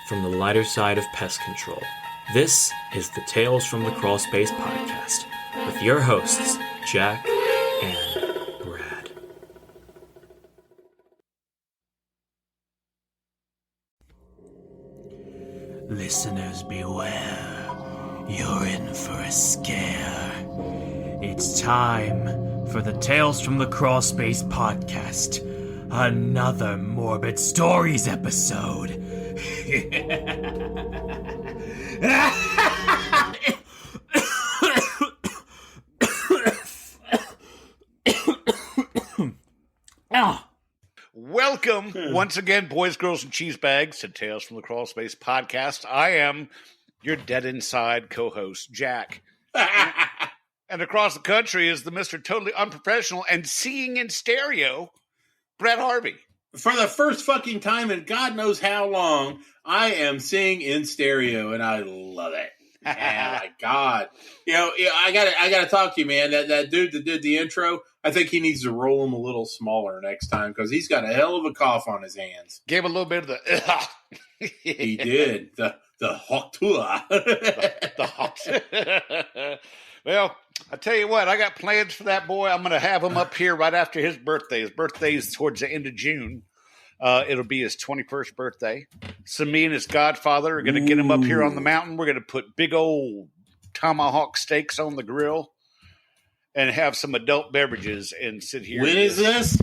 from the lighter side of pest control. This is the Tales from the Crawl Space podcast with your hosts, Jack and Brad. Listeners beware, you're in for a scare. It's time for the Tales from the Crawl Space podcast, another Morbid Stories episode. Welcome once again, boys, girls, and cheese bags, to Tales from the Crawl Space podcast. I am your dead inside co-host, Jack. And across the country is the Mr. Totally Unprofessional and Seeing in Stereo, Brett Harvey. For the first fucking time in God knows how long, I am seeing in stereo, and I love it. Oh my God. I gotta talk to you, man. That dude that did the intro, I think he needs to roll him a little smaller next time because he's got a hell of a cough on his hands. Gave a little bit of the He did. The hot tour. the hot. Well, I tell you what, I got plans for that boy. I'm going to have him up here right after his birthday. His birthday is towards the end of June. It'll be his 21st birthday. So me and his godfather are going to get him up here on the mountain. We're going to put big old tomahawk steaks on the grill and have some adult beverages and sit here. When is this?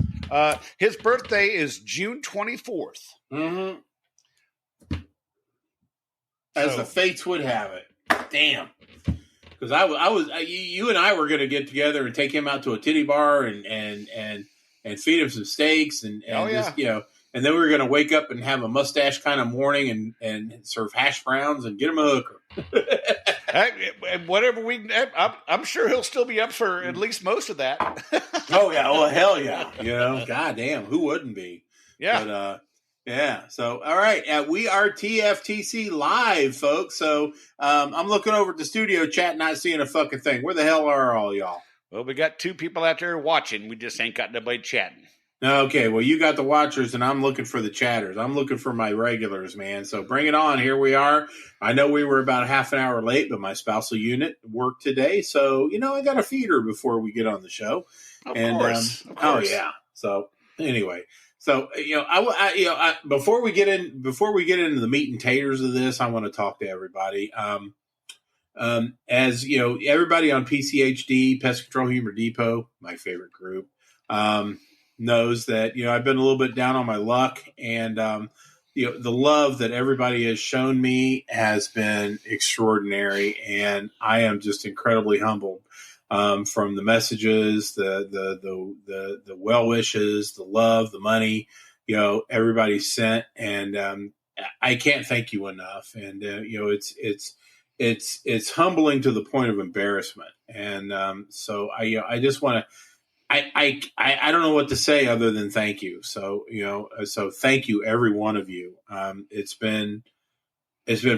His birthday is June 24th. Mm-hmm. As the fates would have it. Damn. Because you and I were going to get together and take him out to a titty bar and feed him some steaks and just, and then we were going to wake up and have a mustache kind of morning and serve hash browns and get him a hooker. And whatever I'm sure he'll still be up for at least most of that. Oh yeah, well hell yeah, God damn, who wouldn't be? Yeah, but, yeah. So all right, we are TFTC live, folks. So I'm looking over at the studio chat, not seeing a fucking thing. Where the hell are all y'all? Well, we got two people out there watching. We just ain't got nobody chatting. Okay, well, you got the watchers, and I'm looking for the chatters. I'm looking for my regulars, man. So bring it on. Here we are. I know we were about half an hour late, but my spousal unit worked today. So, I got to feed her before we get on the show. Of course. Oh, yeah. So, anyway. So, before we get into the meat and taters of this, I want to talk to everybody. As, everybody on PCHD, Pest Control Humor Depot, my favorite group, knows that, I've been a little bit down on my luck, and, the love that everybody has shown me has been extraordinary. And I am just incredibly humbled, from the messages, the well wishes, the love, the money, everybody sent. And, I can't thank you enough. And, it's humbling to the point of embarrassment. And, so I just want to, I don't know what to say other than thank you. So, so thank you, every one of you. It's been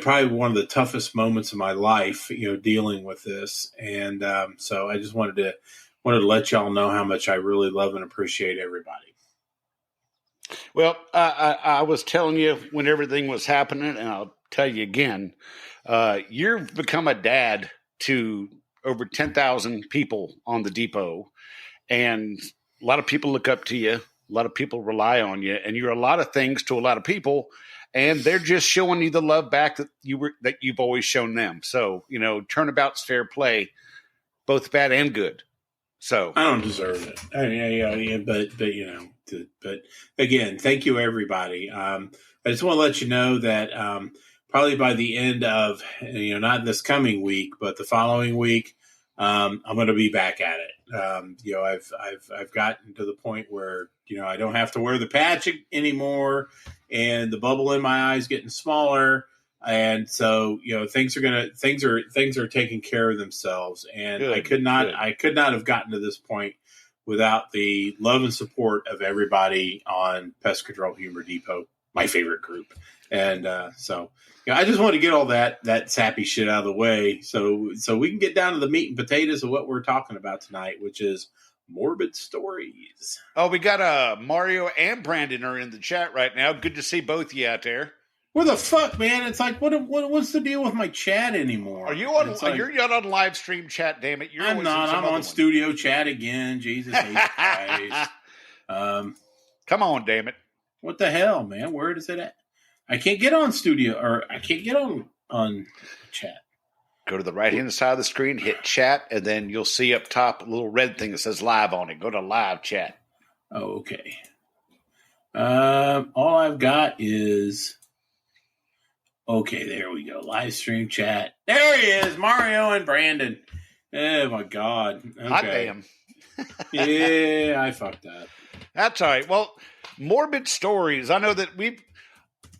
probably one of the toughest moments of my life, dealing with this. And, so I just wanted to let y'all know how much I really love and appreciate everybody. Well, I was telling you when everything was happening, and I'll tell you again, you've become a dad to over 10,000 people on the depot. And a lot of people look up to you. A lot of people rely on you, and you're a lot of things to a lot of people, and they're just showing you the love back that you've always shown them. So, turnabout's fair play, both bad and good. So I don't deserve it. But again, thank you, everybody. I just want to let you know that probably by the end of not this coming week, but the following week, I'm going to be back at it. I've gotten to the point where, I don't have to wear the patch anymore, and the bubble in my eye is getting smaller. And so, things are taking care of themselves. And I could not have gotten to this point without the love and support of everybody on Pest Control Humor Depot, my favorite group. And, so, I just want to get all that sappy shit out of the way so we can get down to the meat and potatoes of what we're talking about tonight, which is Morbid Stories. Oh, we got Mario and Brandon are in the chat right now. Good to see both of you out there. Where the fuck, man? It's like, what's the deal with my chat anymore? Are you on? It's like, You're not on live stream chat. Damn it! I'm not. I'm on studio chat again. Jesus H. Christ. Come on, damn it! What the hell, man? Where is it at? I can't get on studio, or I can't get on chat. Go to the right-hand side of the screen, hit chat, and then you'll see up top a little red thing that says live on it. Go to live chat. Oh, okay. All I've got is... Okay, there we go. Live stream chat. There he is, Mario and Brandon. Oh, my God. Okay. Hot damn. Yeah, I fucked up. That's all right. Well, Morbid Stories. I know that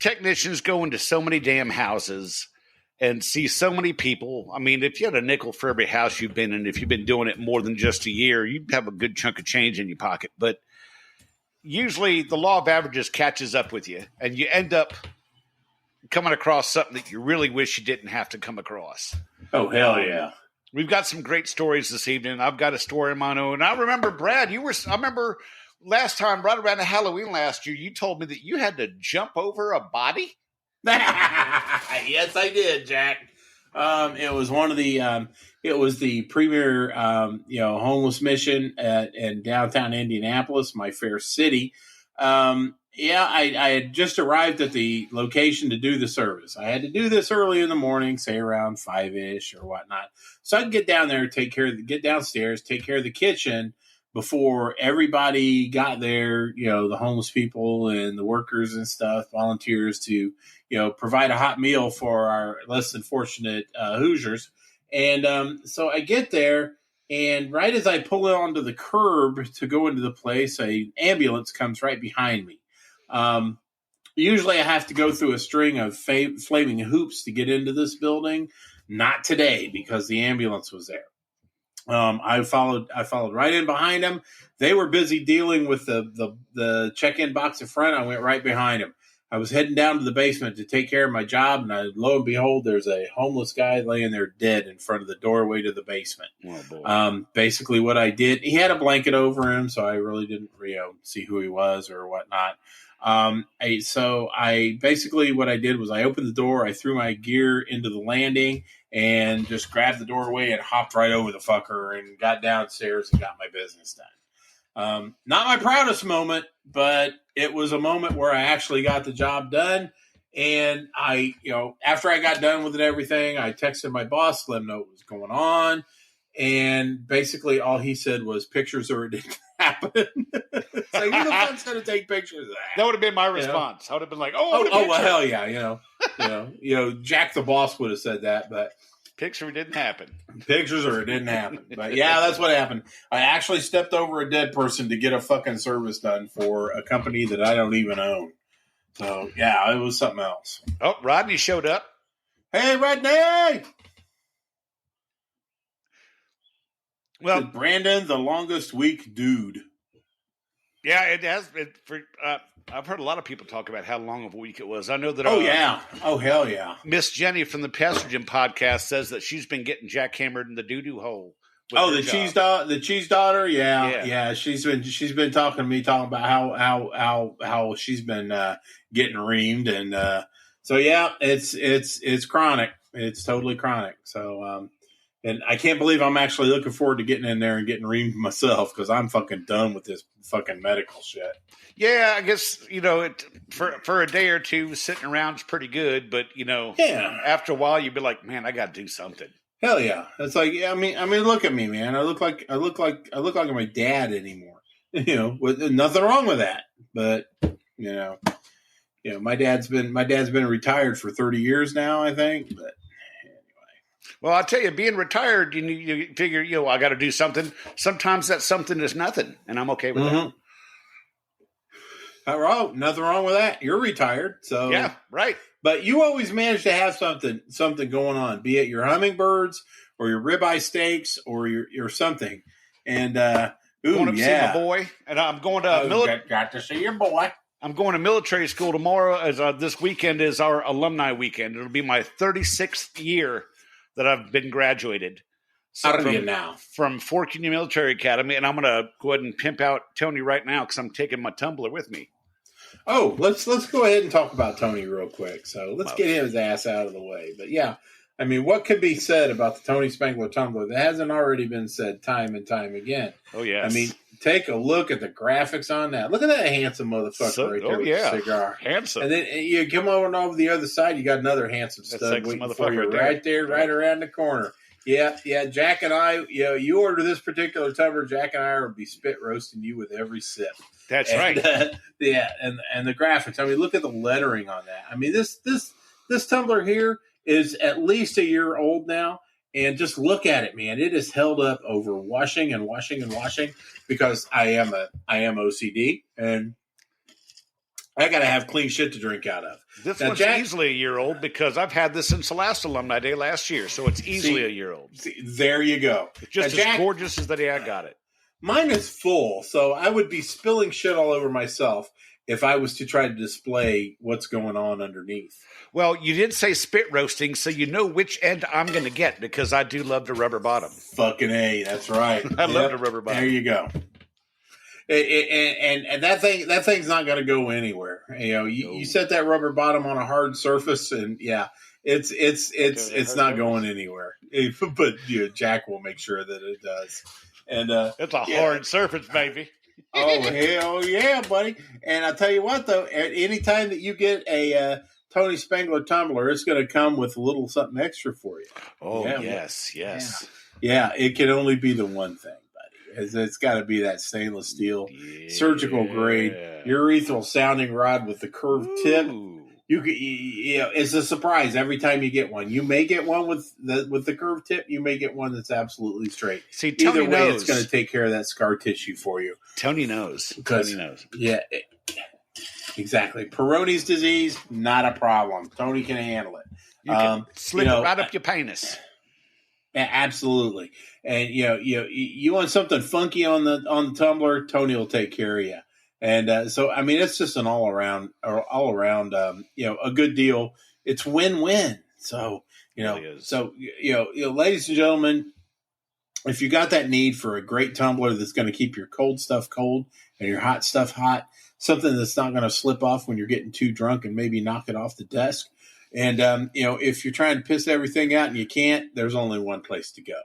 technicians go into so many damn houses and see so many people. I mean, if you had a nickel for every house you've been in, if you've been doing it more than just a year, you'd have a good chunk of change in your pocket. But usually the law of averages catches up with you, and you end up coming across something that you really wish you didn't have to come across. Oh, hell yeah. We've got some great stories this evening. I've got a story of my own. I remember, Brad, I remember last time, right around Halloween last year, you told me that you had to jump over a body. Yes, I did, Jack. It was one of the, it was the premier, homeless mission in downtown Indianapolis, my fair city. I had just arrived at the location to do the service. I had to do this early in the morning, say around 5-ish or whatnot. So I could get down there, get downstairs, take care of the kitchen before everybody got there, the homeless people and the workers and stuff, volunteers to, provide a hot meal for our less than fortunate Hoosiers. And so I get there, and right as I pull it onto the curb to go into the place, an ambulance comes right behind me. Usually I have to go through a string of flaming hoops to get into this building. Not today, because the ambulance was there. I followed right in behind them. They were busy dealing with the check-in box in front. I went right behind them. I was heading down to the basement to take care of my job, and lo and behold, there's a homeless guy laying there dead in front of the doorway to the basement. Oh, boy. Basically what I did, he had a blanket over him, so I really didn't see who he was or whatnot. So what I did was I opened the door, I threw my gear into the landing, and just grabbed the doorway and hopped right over the fucker and got downstairs and got my business done. Not my proudest moment, but it was a moment where I actually got the job done. And after I got done with it, everything, I texted my boss, let him know what was going on. And basically all he said was pictures or it didn't happen. It's like, who the fuck's going to take pictures of that? That would have been my response. I would have been like, well, hell yeah. Jack the boss would have said that, but picture didn't happen. Pictures or it didn't happen. But yeah, that's what happened. I actually stepped over a dead person to get a fucking service done for a company that I don't even own. So yeah, it was something else. Oh, Rodney showed up. Hey, Rodney! Well, Brandon, the longest week dude. Yeah, it has been. I've heard a lot of people talk about how long of a week it was. I know that. Oh hell yeah! Miss Jenny from the Pastrogen podcast says that she's been getting jackhammered in the doo-doo hole. The cheese daughter. Yeah. She's been talking to me, talking about how she's been getting reamed, and so yeah, it's chronic. It's totally chronic. So. And I can't believe I'm actually looking forward to getting in there and getting reamed myself, because I'm fucking done with this fucking medical shit. Yeah, I guess, for a day or two, sitting around is pretty good. But, after a while, you'd be like, man, I got to do something. Hell yeah. It's like, I mean, look at me, man. I look like my dad anymore. Nothing wrong with that. But, my dad's been retired for 30 years now, I think. But well, I'll tell you, being retired, you figure, I got to do something. Sometimes that something is nothing, and I'm okay with that. Nothing wrong with that. You're retired, so yeah, right. But you always manage to have something going on, be it your hummingbirds or your ribeye steaks or your something. And going to see my boy, and I'm going to got to see your boy. I'm going to military school tomorrow. As this weekend is our alumni weekend. It'll be my 36th year that I've been graduated. From Fort Union Military Academy, and I'm going to go ahead and pimp out Tony right now because I'm taking my tumbler with me. let's go ahead and talk about Tony real quick. So let's get his ass out of the way. But yeah, I mean, what could be said about the Tony Spangler tumbler that hasn't already been said time and time again? Oh, yes. I mean, take a look at the graphics on that. Look at that handsome motherfucker right there with the cigar. Handsome. And then you come over the other side, you got another handsome stud waiting for you right there, right around the corner. Yeah. Jack and I, you order this particular tumbler, Jack and I will be spit roasting you with every sip. That's right. And the graphics. I mean, look at the lettering on that. I mean, this tumbler here is at least a year old now, and just look at it, man. It is held up over washing and washing and washing because I am OCD and I got to have clean shit to drink out of. This one's easily a year old because I've had this since the last Alumni Day last year, so it's easily a year old. There you go. It's just as gorgeous as the day I got it. Mine is full, so I would be spilling shit all over myself if I was to try to display what's going on underneath. Well, you did say spit roasting, so you know which end I'm going to get because I do love the rubber bottom. Fucking A, that's right. I love the rubber bottom. There you go. And that thing's not going to go anywhere. You set that rubber bottom on a hard surface, and it's not going anywhere. But Jack will make sure that it does. And it's a hard surface, baby. Oh hell yeah, buddy! And I'll tell you what, though, any time that you get a Tony Spangler tumbler, it's going to come with a little something extra for you. Oh yes. Yeah, it can only be the one thing, buddy. It's got to be that stainless steel, surgical grade, urethral sounding rod with the curved tip. It's a surprise every time you get one. You may get one with the curved tip. You may get one that's absolutely straight. See, Tony Either way, knows. it's going to take care of that scar tissue for you. Tony knows. Yeah, exactly. Peyronie's disease, not a problem. Tony can handle it. You can slip it right up your penis. Absolutely. And you want something funky on the tumbler, Tony will take care of you. And so, I mean, it's just an all around, a good deal. It's win-win. So, ladies and gentlemen, if you got that need for a great tumbler that's going to keep your cold stuff cold and your hot stuff hot, something that's not going to slip off when you're getting too drunk and maybe knock it off the desk. And, if you're trying to piss everything out and you can't, there's only one place to go.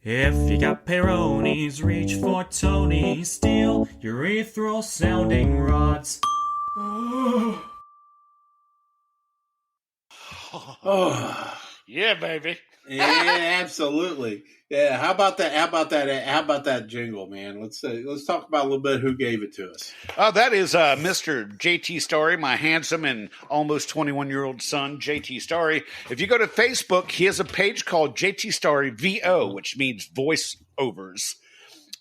If you got Peyronie's, reach for Tony. Steal urethral sounding rods. Oh, yeah, baby. Yeah, absolutely. Yeah. How about that? How about that jingle, man? Let's talk about a little bit who gave it to us. Oh, that is Mr. JT Story, my handsome and almost 21-year-old son, JT Story. If you go to Facebook, he has a page called JT Story VO, which means voiceovers,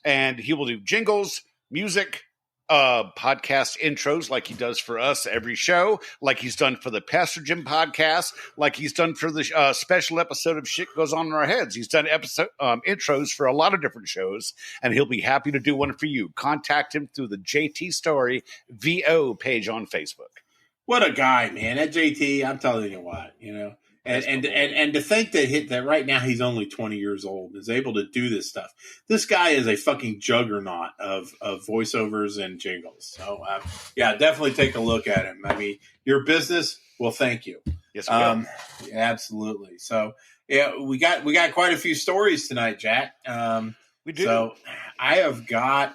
and he will do jingles, music, podcast intros like he does for us every show, like he's done for the Pastor Jim podcast, like he's done for the special episode of Shit Goes On in Our Heads. He's done episode intros for a lot of different shows, and he'll be happy to do one for you. Contact him through the JT Story VO page on Facebook. What a guy, man. That JT, I'm telling you what, And to think that right now he's only 20 years old and is able to do this stuff. This guy is a fucking juggernaut of voiceovers and jingles. So definitely take a look at him. I mean, your business will thank you. Yes, we will. Absolutely. So we got quite a few stories tonight, Jack. We do. So I've got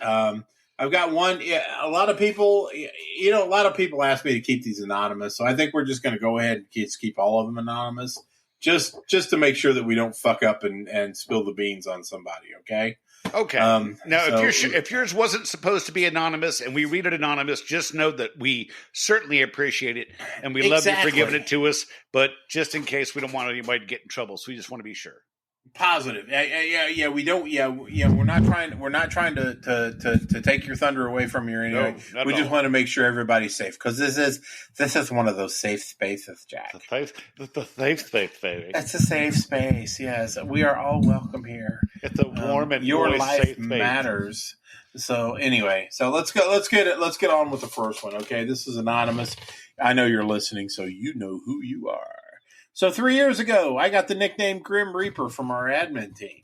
one. A lot of people ask me to keep these anonymous, so I think we're just going to go ahead and just keep all of them anonymous, just to make sure that we don't fuck up and spill the beans on somebody. Okay. Okay. Now, if yours wasn't supposed to be anonymous and we read it anonymous, just know that we certainly appreciate it and we love you for giving it to us. But just in case, we don't want anybody to get in trouble, so we just want to be sure. Positive. Yeah. We don't. Yeah. We're not trying to take your thunder away from you anyway. No, we just want to make sure everybody's safe because this is one of those safe spaces, Jack. The safe space, baby. It's a safe space. Yes, we are all welcome here. It's a warm and your life safe matters. So anyway, let's get on with the first one. Okay, this is anonymous. I know you're listening, so you know who you are. So 3 years ago, I got the nickname Grim Reaper from our admin team.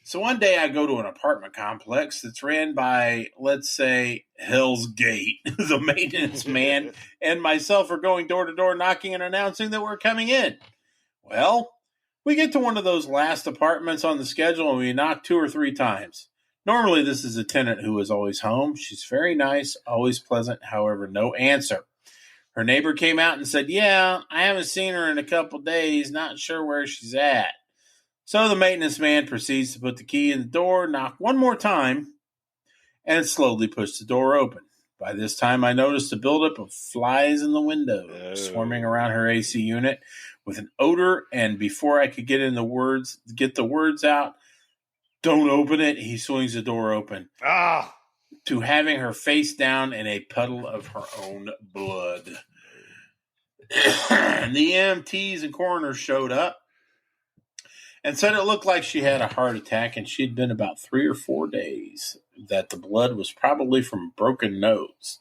So one day I go to an apartment complex that's ran by, let's say, Hell's Gate. The maintenance man and myself are going door to door knocking and announcing that we're coming in. Well, we get to one of those last apartments on the schedule and we knock 2 or 3 times. Normally this is a tenant who is always home. She's very nice, always pleasant, however, no answer. Her neighbor came out and said, yeah, I haven't seen her in a couple days, not sure where she's at. So the maintenance man proceeds to put the key in the door, knock one more time, and slowly push the door open. By this time, I noticed a buildup of flies in the window, swarming around her AC unit with an odor, and before I could get the words out, don't open it, he swings the door open. To having her face down in a puddle of her own blood. The EMTs and coroners showed up and said it looked like she had a heart attack and she'd been about 3 or 4 days, that the blood was probably from a broken nose.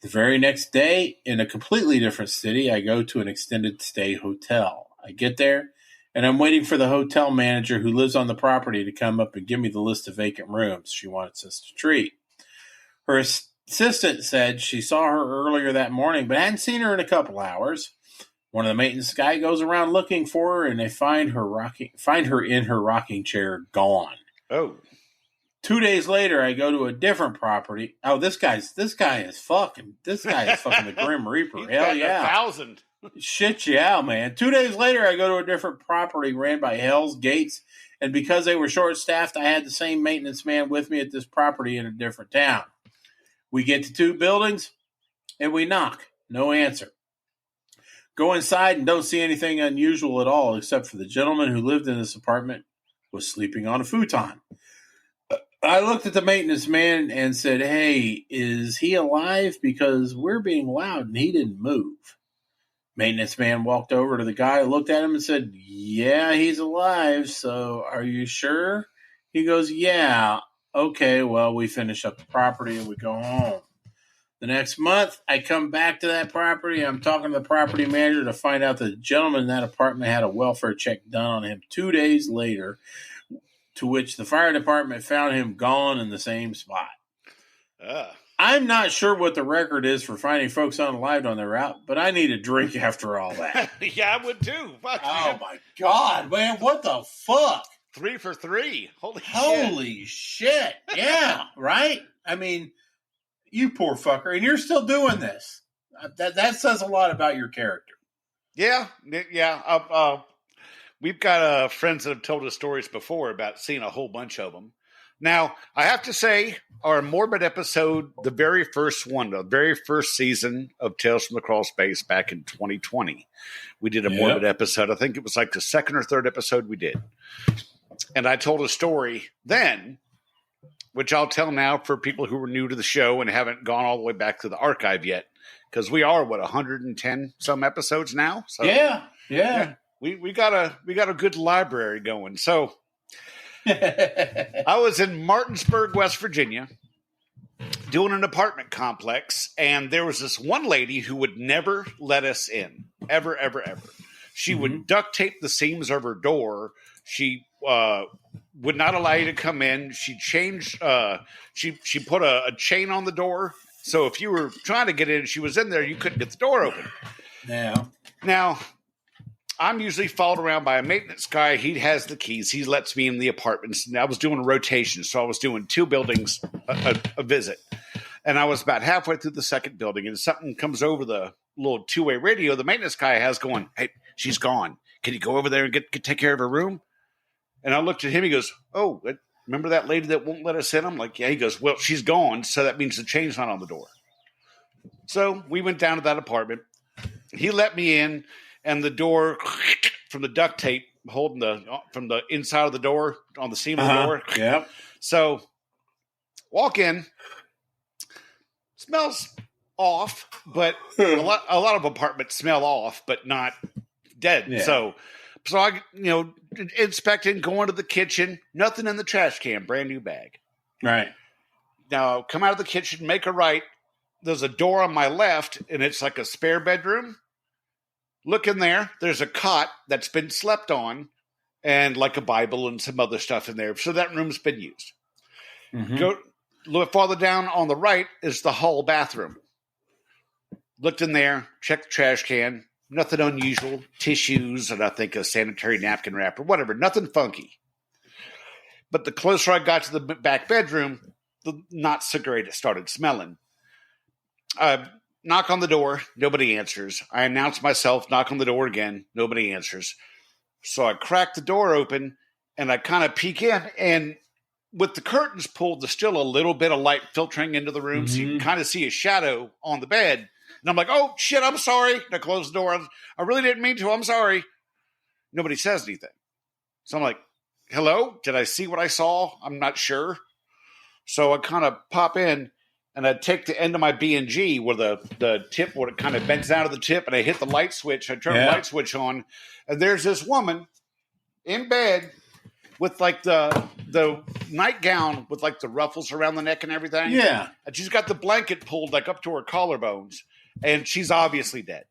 The very next day, in a completely different city, I go to an extended stay hotel. I get there, and I'm waiting for the hotel manager who lives on the property to come up and give me the list of vacant rooms she wants us to treat. Her assistant said she saw her earlier that morning, but hadn't seen her in a couple hours. One of the maintenance guy goes around looking for her, and they find her in her rocking chair, gone. Oh. 2 days later, I go to a different property. Oh, this guy is fucking the Grim Reaper. Hell yeah. 1,000. Shit yeah, man. 2 days later, I go to a different property ran by Hell's Gates, and because they were short-staffed, I had the same maintenance man with me at this property in a different town. We get to 2 buildings, and we knock. No answer. Go inside and don't see anything unusual at all, except for the gentleman who lived in this apartment was sleeping on a futon. I looked at the maintenance man and said, hey, is he alive? Because we're being loud and he didn't move. Maintenance man walked over to the guy, looked at him and said, yeah, he's alive. So are you sure? He goes, yeah. Okay, well, we finish up the property and we go home. The next month, I come back to that property. I'm talking to the property manager to find out that the gentleman in that apartment had a welfare check done on him 2 days later, to which the fire department found him gone in the same spot. I'm not sure what the record is for finding folks unalived on their route, but I need a drink after all that. Yeah, I would too. Fuck, oh, my God, man. What the fuck? 3 for 3. Holy shit. Yeah, right? I mean, you poor fucker. And you're still doing this. That says a lot about your character. Yeah. We've got friends that have told us stories before about seeing a whole bunch of them. Now, I have to say, our Morbid episode, the very first one, the very first season of Tales from the Crawl Space back in 2020, we did a Morbid episode. I think it was like the second or third episode we did. And I told a story then, which I'll tell now for people who are new to the show and haven't gone all the way back to the archive yet, because we are, 110 some episodes now? So, yeah. We got a good library going. So I was in Martinsburg, West Virginia, doing an apartment complex, and there was this one lady who would never let us in, ever. She would duct tape the seams of her door. She would not allow you to come in. She changed. She put a chain on the door, so if you were trying to get in, she was in there, you couldn't get the door open. Yeah. Now, I'm usually followed around by a maintenance guy. He has the keys. He lets me in the apartments. And I was doing a rotation, so I was doing 2 buildings a visit. And I was about halfway through the second building, and something comes over the little 2-way radio the maintenance guy has going, hey, she's gone. Can you go over there and take care of her room? And I looked at him. He goes, oh, remember that lady that won't let us in? I'm like, yeah. He goes, well, she's gone, so that means the chain's not on the door. So we went down to that apartment. He let me in. And the door from the duct tape holding from the inside of the door on the seam of the door. Yeah. So walk in, smells off, but a lot of apartments smell off, but not dead. Yeah. So I, inspecting, going to the kitchen, nothing in the trash can, brand new bag. Right. Now come out of the kitchen, make a right. There's a door on my left, and it's like a spare bedroom. Look in there. There's a cot that's been slept on, and like a Bible and some other stuff in there. So that room's been used. Mm-hmm. Go a little farther down on the right is the hall bathroom. Looked in there, checked the trash can. Nothing unusual. Tissues and I think a sanitary napkin wrapper, whatever. Nothing funky. But the closer I got to the back bedroom, the not so great it started smelling. I knock on the door. Nobody answers. I announce myself. Knock on the door again. Nobody answers. So I crack the door open and I kind of peek in, and with the curtains pulled, there's still a little bit of light filtering into the room. So you can kind of see a shadow on the bed. And I'm like, oh, shit, I'm sorry. And I close the door. I really didn't mean to. I'm sorry. Nobody says anything. So I'm like, hello? Did I see what I saw? I'm not sure. So I kind of pop in, and I take the end of my B&G where the tip, where it kind of bends out of the tip, and I hit the light switch. I turn the light switch on, and there's this woman in bed with like the nightgown with like the ruffles around the neck and everything. Yeah. And she's got the blanket pulled like up to her collarbones, and she's obviously dead.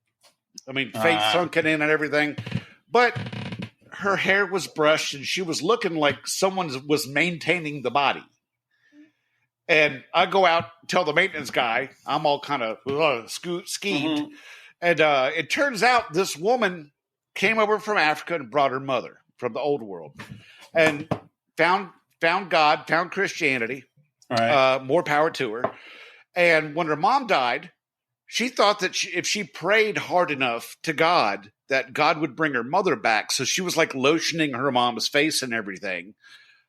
I mean, face sunken in and everything. But her hair was brushed, and she was looking like someone was maintaining the body. And I go out, tell the maintenance guy, I'm all kind of skeeved. And it turns out this woman came over from Africa and brought her mother from the old world and found God, found Christianity. Right. More power to her. And when her mom died, she thought that if she prayed hard enough to God, that God would bring her mother back. So she was like lotioning her mom's face and everything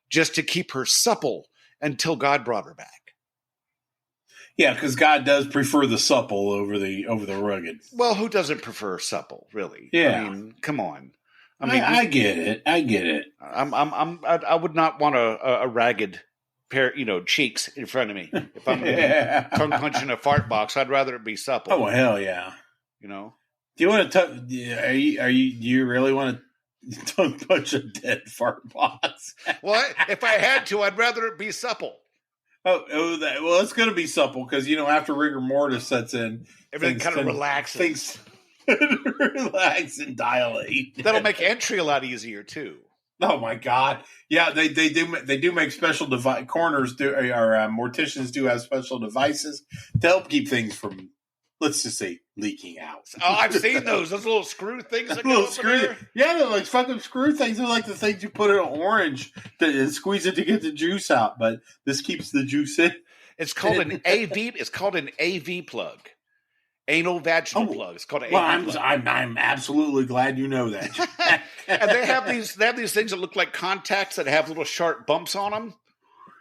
just to keep her supple until God brought her back. Yeah, because God does prefer the supple over the rugged. Well, who doesn't prefer supple, really? Yeah. I mean, come on. I get it. I would not want a ragged pair, cheeks in front of me. If I'm tongue punching a fart box, I'd rather it be supple. Oh hell yeah! Do you want to? Do you really want to tongue punch a dead fart box? Well, if I had to, I'd rather it be supple. Well, it's going to be supple because after rigor mortis sets in, everything kind of relaxes. Things relax and dilate. That'll make entry a lot easier too. Oh my god! Yeah, they do make special corners. Morticians do have special devices to help keep things from, let's just say, leaking out. Oh, I've seen those little screw things. That little go screw. there. Yeah, they're like fucking screw things. They're like the things you put in an orange to squeeze it to get the juice out. But this keeps the juice in. It's called an AV. It's called an AV plug. Anal vaginal plug. It's called an AV plug. I'm absolutely glad you know that. And they have these things that look like contacts that have little sharp bumps on them.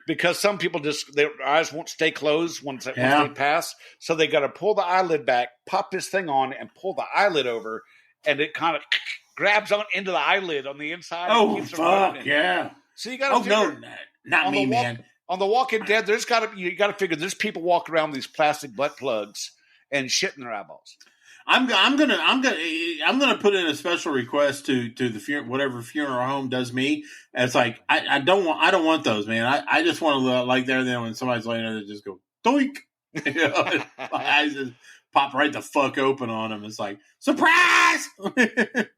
Because some people their eyes won't stay closed once they pass. So they got to pull the eyelid back, pop this thing on, and pull the eyelid over, and it kind of grabs on into the eyelid on the inside. Oh, and keeps fuck, yeah. So you got to figure. No, not me, man. On The Walking Dead, you got to figure there's people walking around with these plastic butt plugs and shit in their eyeballs. I'm gonna put in a special request to the whatever funeral home does me. And it's like I don't want those, man. I just want to like there. Then when somebody's laying there, they just go doink. My eyes just pop right the fuck open on them. It's like surprise.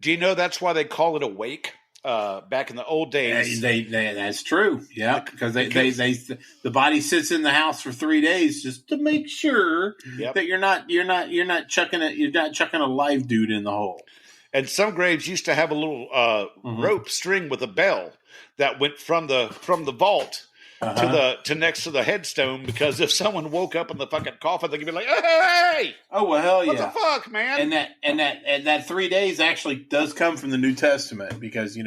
Do you know that's why they call it a wake? Back in the old days, they that's true. Yeah, because the body sits in the house for 3 days just to make sure that you're not chucking a live dude in the hole. And some graves used to have a little rope string with a bell that went from the vault to next to the headstone, because if someone woke up in the fucking coffin, they could be like, "Hey! Oh well, hell what yeah! What the fuck, man?" And that 3 days actually does come from the New Testament, because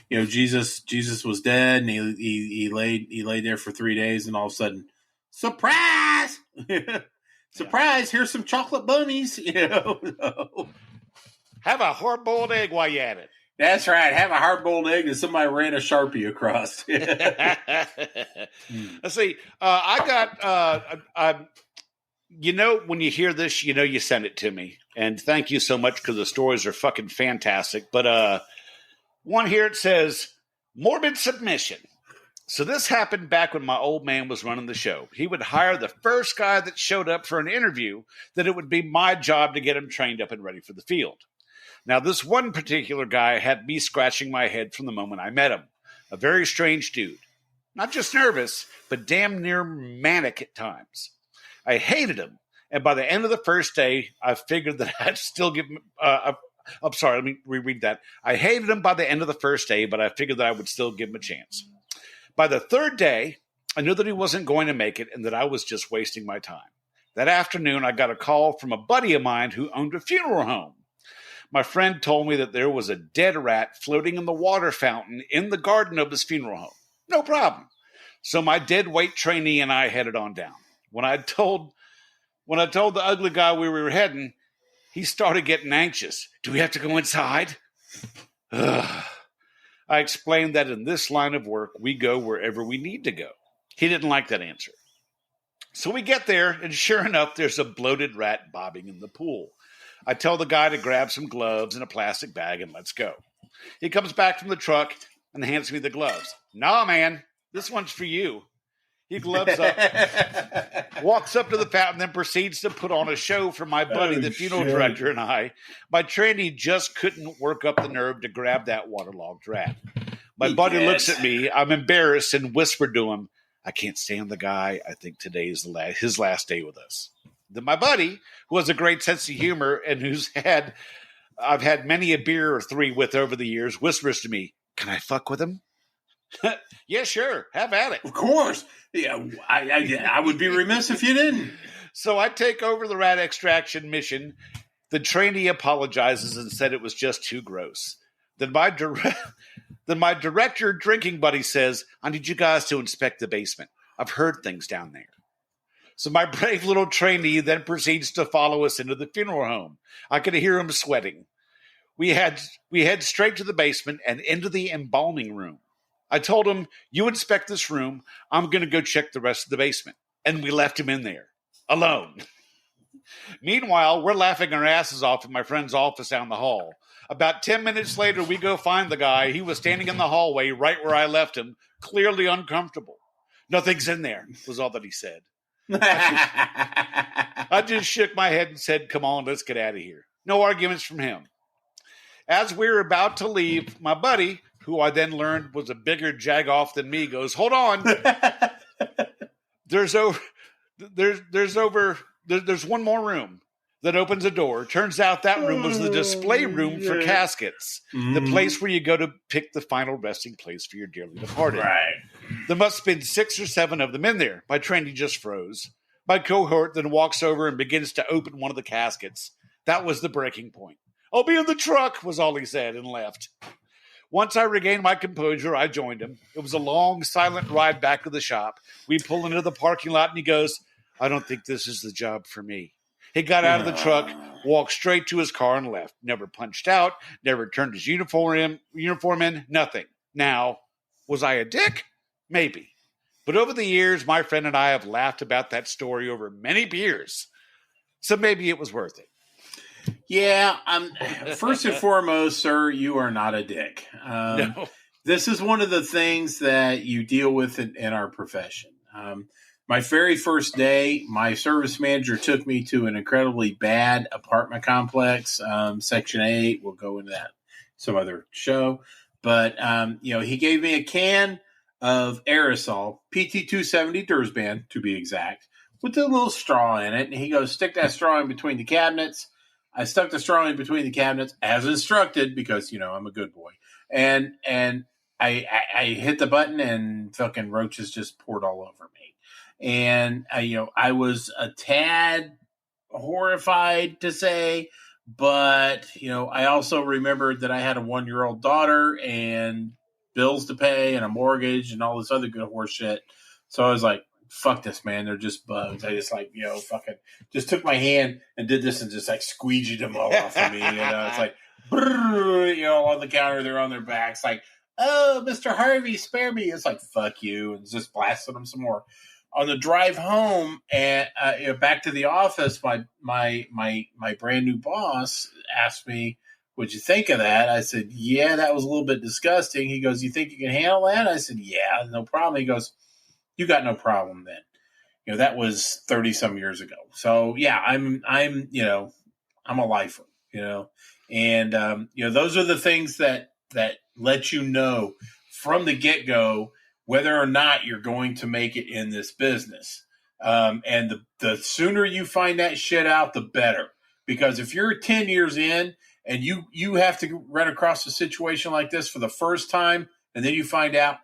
Jesus was dead and he laid there for 3 days, and all of a sudden, surprise! Surprise! Here's some chocolate bunnies. Have a hard-boiled egg while you're at it. That's right. Have a hard-boiled egg and somebody ran a Sharpie across. Let's see. I got, when you hear this, you send it to me. And thank you so much, because the stories are fucking fantastic. But one here, it says, morbid submission. So this happened back when my old man was running the show. He would hire the first guy that showed up for an interview, that it would be my job to get him trained up and ready for the field. Now, this one particular guy had me scratching my head from the moment I met him. A very strange dude. Not just nervous, but damn near manic at times. I hated him. And by the end of the first day, I figured that I'd still give him... I'm sorry, let me reread that. I hated him by the end of the first day, but I figured that I would still give him a chance. By the third day, I knew that he wasn't going to make it and that I was just wasting my time. That afternoon, I got a call from a buddy of mine who owned a funeral home. My friend told me that there was a dead rat floating in the water fountain in the garden of his funeral home. No problem. So my dead weight trainee and I headed on down. When I told the ugly guy we were heading, he started getting anxious. Do we have to go inside? Ugh. I explained that in this line of work, we go wherever we need to go. He didn't like that answer. So we get there, and sure enough, there's a bloated rat bobbing in the pool. I tell the guy to grab some gloves and a plastic bag and let's go. He comes back from the truck and hands me the gloves. Nah, man, this one's for you. He gloves up, walks up to the fountain, then proceeds to put on a show for my buddy, the funeral director, and I. My trainee just couldn't work up the nerve to grab that waterlogged rat. My buddy looks at me. I'm embarrassed and whispered to him, I can't stand the guy. I think today is his last day with us. Then my buddy, who has a great sense of humor and I've had many a beer or three with over the years, whispers to me, can I fuck with him? Yeah, sure. Have at it. Of course. Yeah, I would be remiss if you didn't. So I take over the rat extraction mission. The trainee apologizes and said it was just too gross. Then my director drinking buddy says, I need you guys to inspect the basement. I've heard things down there. So my brave little trainee then proceeds to follow us into the funeral home. I could hear him sweating. We head straight to the basement and into the embalming room. I told him, you inspect this room. I'm going to go check the rest of the basement. And we left him in there, alone. Meanwhile, we're laughing our asses off in my friend's office down the hall. About 10 minutes later, we go find the guy. He was standing in the hallway right where I left him, clearly uncomfortable. Nothing's in there, was all that he said. I just shook my head and said, come on, let's get out of here. No arguments from him. As we were about to leave, my buddy, who I then learned was a bigger jag-off than me, goes, hold on. There's one more room that opens a door. Turns out that room was the display room for caskets, the place where you go to pick the final resting place for your dearly departed. Right. There must have been 6 or 7 of them in there. My trainee just froze. My cohort then walks over and begins to open one of the caskets. That was the breaking point. I'll be in the truck, was all he said, and left. Once I regained my composure, I joined him. It was a long, silent ride back to the shop. We pull into the parking lot, and he goes, I don't think this is the job for me. He got out of the truck, walked straight to his car, and left. Never punched out, never turned his uniform in, nothing. Now, was I a dick? Maybe. But over the years, my friend and I have laughed about that story over many beers. So maybe it was worth it. Yeah, first and foremost, sir, you are not a dick. No. This is one of the things that you deal with in our profession. My very first day, my service manager took me to an incredibly bad apartment complex, Section 8. We'll go into that some other show. But, he gave me a can of aerosol, PT-270 Dursban, to be exact, with a little straw in it. And he goes, stick that straw in between the cabinets. I stuck the straw in between the cabinets as instructed because, I'm a good boy. And I hit the button and fucking roaches just poured all over me. And, I was a tad horrified to say, but, I also remembered that I had a 1-year-old daughter and bills to pay and a mortgage and all this other good horse shit. So I was like, fuck this, man. They're just bugs. I just fucking just took my hand and did this and just squeegeed them all off of me. It's like, brrr, on the counter, they're on their backs. Like, oh, Mr. Harvey, spare me. It's like, fuck you. And just blasted them some more. On the drive home and back to the office, my brand new boss asked me, what'd you think of that? I said, yeah, that was a little bit disgusting. He goes, you think you can handle that? I said, yeah, no problem. He goes, you got no problem then. That was 30 some years ago. So yeah, I'm a lifer. And those are the things that let you know from the get-go whether or not you're going to make it in this business. And the sooner you find that shit out, the better. Because if you're 10 years in and you have to run across a situation like this for the first time, and then you find out,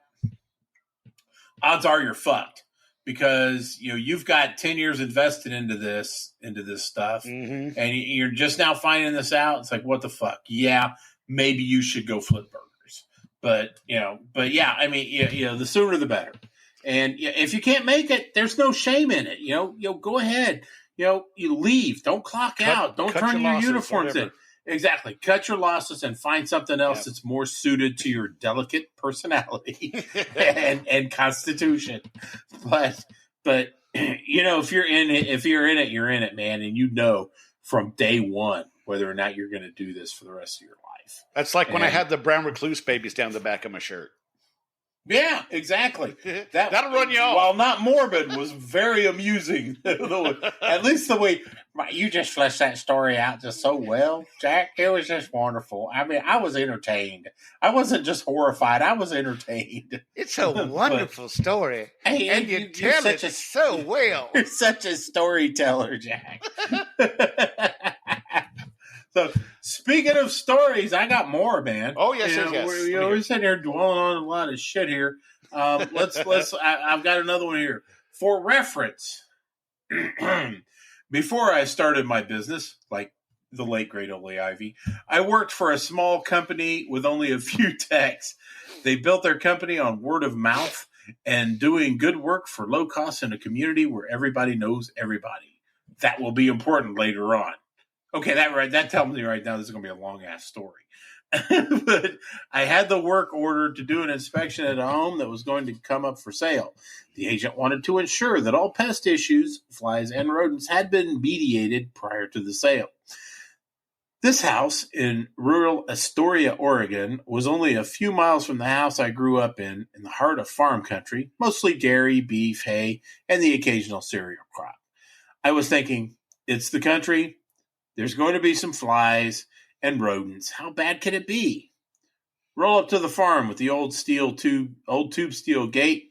odds are you're fucked. Because you've got 10 years invested into this stuff, and you're just now finding this out. It's like, what the fuck? Yeah, maybe you should go flip burgers. But yeah, I mean, the sooner the better. And if you can't make it, there's no shame in it. Go ahead. You leave. Don't clock out. Don't turn your uniforms in. Exactly. Cut your losses and find something else that's more suited to your delicate personality and constitution. But if you're in it, you're in it, man. And from day one whether or not you're going to do this for the rest of your life. That's like when I had the brown recluse babies down the back of my shirt. Yeah, exactly. That'll run you off. While not morbid, was very amusing. At least the way you just fleshed that story out just so well, Jack. It was just wonderful. I mean, I was entertained. I wasn't just horrified. I was entertained. It's a wonderful story. Hey, and you tell it so well. You're such a storyteller, Jack. So, speaking of stories, I got more, man. Oh yes, yes. We're sitting here dwelling on a lot of shit here. Let's. I've got another one here for reference. Before I started my business, like the late great Ole Ivy, I worked for a small company with only a few techs. They built their company on word of mouth and doing good work for low cost in a community where everybody knows everybody. That will be important later on. Okay, that tells me right now this is going to be a long-ass story. But I had the work ordered to do an inspection at a home that was going to come up for sale. The agent wanted to ensure that all pest issues, flies and rodents, had been mediated prior to the sale. This house in rural Astoria, Oregon, was only a few miles from the house I grew up in the heart of farm country, mostly dairy, beef, hay, and the occasional cereal crop. I was thinking, it's the country. There's going to be some flies and rodents. How bad could it be? Roll up to the farm with the old tube steel gate.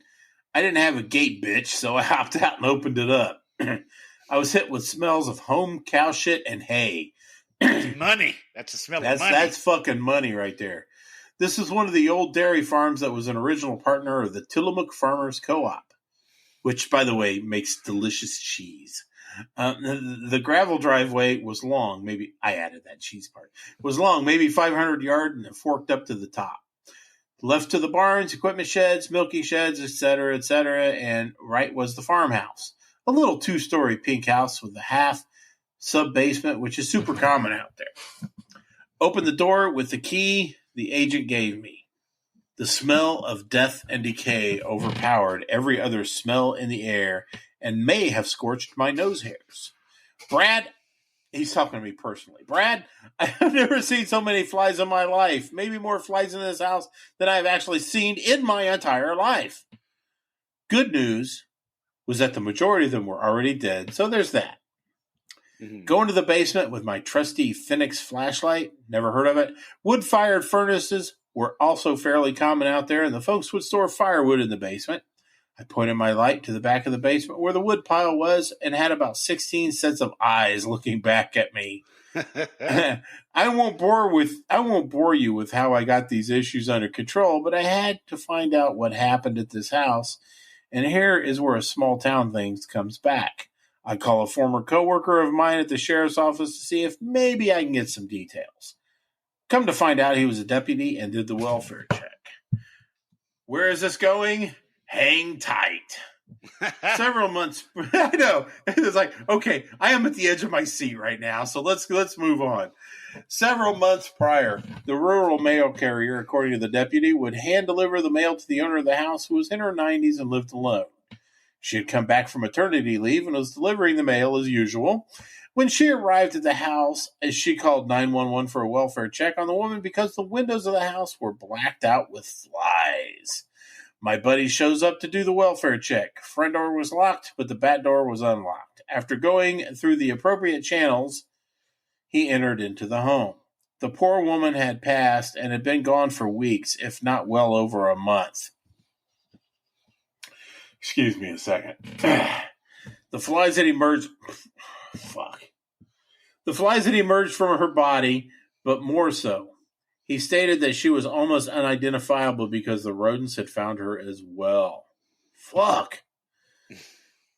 I didn't have a gate, bitch, so I hopped out and opened it up. I was hit with smells of home cow shit and hay. Money. That's the smell of money. That's fucking money right there. This is one of the old dairy farms that was an original partner of the Tillamook Farmers Co-op, which, by the way, makes delicious cheese. The gravel driveway was long, maybe I added that cheese part, was long, maybe 500 yards, and it forked up to the top. Left to the barns, equipment sheds, milking sheds, etc., and right was the farmhouse. A little 2-story pink house with a half sub-basement, which is super common out there. Opened the door with the key the agent gave me. The smell of death and decay overpowered every other smell in the air and may have scorched my nose hairs. Brad, he's talking to me personally. Brad, I have never seen so many flies in my life. Maybe more flies in this house than I have actually seen in my entire life. Good news was that the majority of them were already dead, so there's that. Mm-hmm. Go into the basement with my trusty Phoenix flashlight. Never heard of it. Wood-fired furnaces were also fairly common out there, and the folks would store firewood in the basement. I pointed my light to the back of the basement where the wood pile was and had about 16 sets of eyes looking back at me. I won't bore you with how I got these issues under control, but I had to find out what happened at this house, and here is where a small town thing comes back. I call a former coworker of mine at the sheriff's office to see if maybe I can get some details. Come to find out he was a deputy and did the welfare check. Where is this going? Hang tight. Several months. I know. It's like, okay, I am at the edge of my seat right now, so let's move on. Several months prior, the rural mail carrier, according to the deputy, would hand deliver the mail to the owner of the house, who was in her 90s and lived alone. She had come back from maternity leave and was delivering the mail as usual. When she arrived at the house, she called 911 for a welfare check on the woman because the windows of the house were blacked out with flies. My buddy shows up to do the welfare check. Front door was locked, but the back door was unlocked. After going through the appropriate channels, he entered into the home. The poor woman had passed and had been gone for weeks, if not well over a month. Excuse me a second. The flies had emerged. Fuck. The flies had emerged from her body, but more so. He stated that she was almost unidentifiable because the rodents had found her as well. Fuck.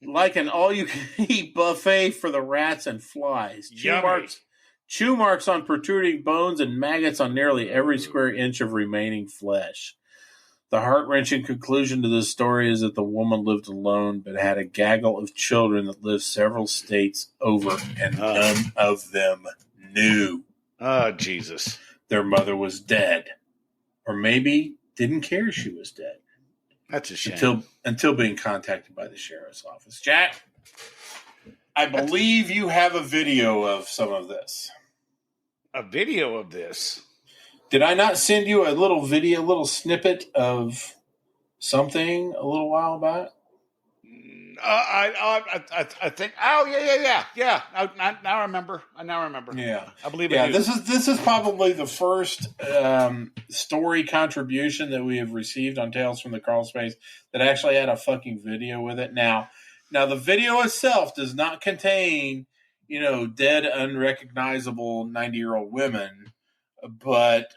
Like an all-you-can-eat buffet for the rats and flies. Chew marks on protruding bones and maggots on nearly every square inch of remaining flesh. The heart-wrenching conclusion to this story is that the woman lived alone but had a gaggle of children that lived several states over, and none of them knew. Oh, Jesus. Their mother was dead. Or maybe didn't care she was dead. That's a shame. Until being contacted by the sheriff's office. Jack, I believe you have a video of some of this. A video of this? Did I not send you a little video, a little snippet of something a little while back? I think. Oh, yeah. Now I remember. Yeah, I believe. Yeah, this is probably the first story contribution that we have received on Tales from the Crawl Space that actually had a fucking video with it. Now the video itself does not contain, dead, unrecognizable 90-year-old women, but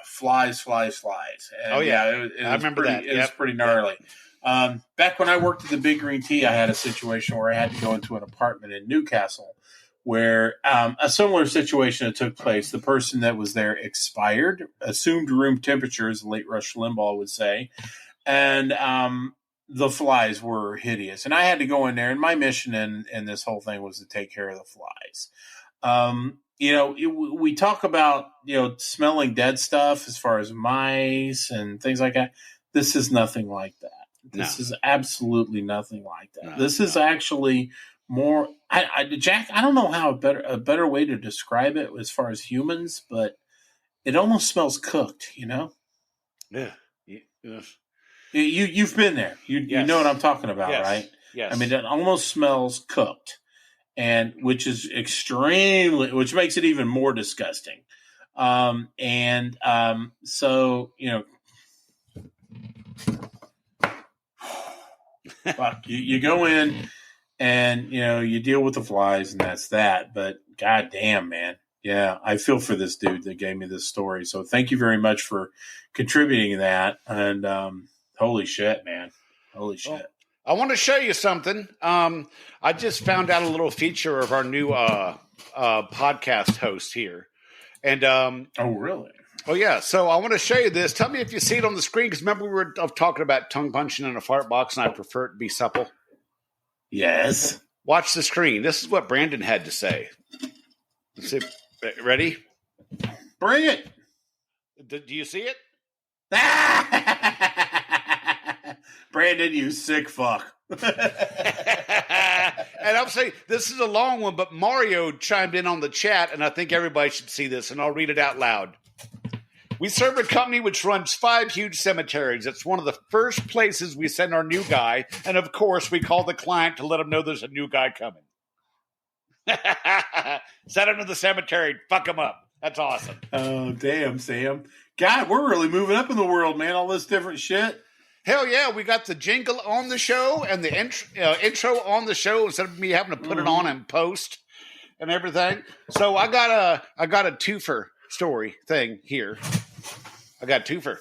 flies. And, oh yeah, I remember that. It was pretty gnarly. Back when I worked at the Big Green Tea, I had a situation where I had to go into an apartment in Newcastle where a similar situation that took place. The person that was there expired, assumed room temperature, as the late Rush Limbaugh would say, and the flies were hideous. And I had to go in there, and my mission in this whole thing was to take care of the flies. We talk about, smelling dead stuff as far as mice and things like that. This is nothing like that. This is absolutely nothing like that. This is actually more. Jack, I don't know how a better way to describe it as far as humans, but it almost smells cooked. Yeah. You've been there. You know what I'm talking about, right? Yes. I mean, it almost smells cooked, and which makes it even more disgusting. So fuck, you go in and you deal with the flies, and that's that. But goddamn, man, yeah, I feel for this dude that gave me this story. So thank you very much for contributing that. And holy shit, man, holy shit. Well, I want to show you something. I just found out a little feature of our new podcast host here, and oh really? Oh, yeah. So I want to show you this. Tell me if you see it on the screen, because remember we were talking about tongue punching in a fart box, and I prefer it to be supple. Yes. Watch the screen. This is what Brandon had to say. Let's see. Ready? Bring it. Do you see it? Brandon, you sick fuck. And I'll say this is a long one, but Mario chimed in on the chat, and I think everybody should see this, and I'll read it out loud. We serve a company which runs 5 huge cemeteries. It's one of the first places we send our new guy. And, of course, we call the client to let him know there's a new guy coming. Send him to the cemetery. Fuck him up. That's awesome. Oh, damn, Sam. God, we're really moving up in the world, man. All this different shit. Hell yeah. We got the jingle on the show and the intro on the show instead of me having to put it on and post and everything. So I got a twofer story thing here. I got a twofer.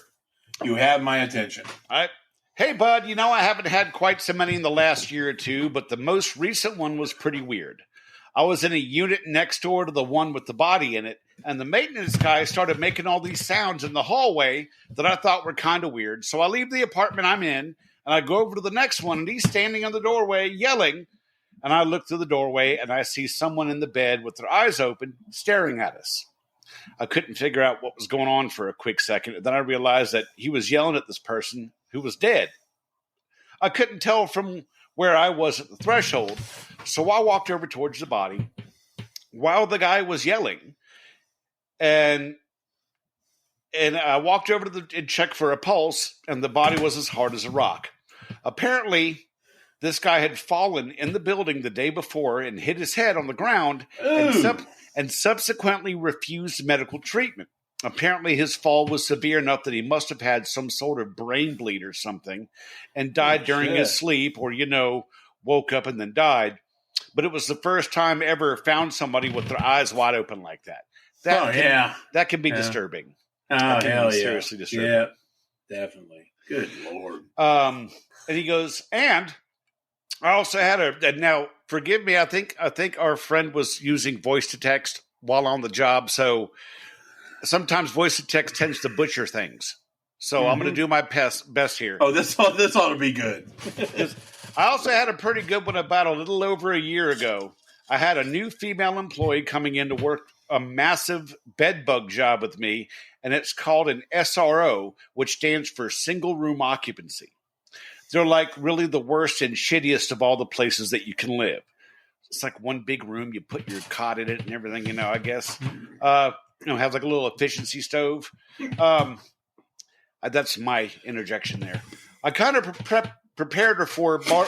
You have my attention. All right. Hey, bud, I haven't had quite so many in the last year or two, but the most recent one was pretty weird. I was in a unit next door to the one with the body in it, and the maintenance guy started making all these sounds in the hallway that I thought were kind of weird. So I leave the apartment I'm in, and I go over to the next one, and he's standing in the doorway yelling, and I look through the doorway, and I see someone in the bed with their eyes open staring at us. I couldn't figure out what was going on for a quick second, and then I realized that he was yelling at this person who was dead. I couldn't tell from where I was at the threshold, so I walked over towards the body while the guy was yelling, and I walked over and checked for a pulse, and the body was as hard as a rock. Apparently, this guy had fallen in the building the day before and hit his head on the ground and subsequently refused medical treatment. Apparently, his fall was severe enough that he must have had some sort of brain bleed or something and died during his sleep, or, woke up and then died. But it was the first time ever found somebody with their eyes wide open like that. That can be disturbing. Oh, hell yeah. Seriously disturbing. Yeah, definitely. Good Lord. And he goes, and I also had now forgive me, I think our friend was using voice to text while on the job, so sometimes voice to text tends to butcher things. So I'm going to do my best here. Oh, this ought to be good. I also had a pretty good one about a little over a year ago. I had a new female employee coming in to work a massive bed bug job with me, and it's called an SRO, which stands for single room occupancy. They're like really the worst and shittiest of all the places that you can live. It's like one big room. You put your cot in it and everything, I guess. Have like a little efficiency stove. That's my interjection there. I kind of prepared her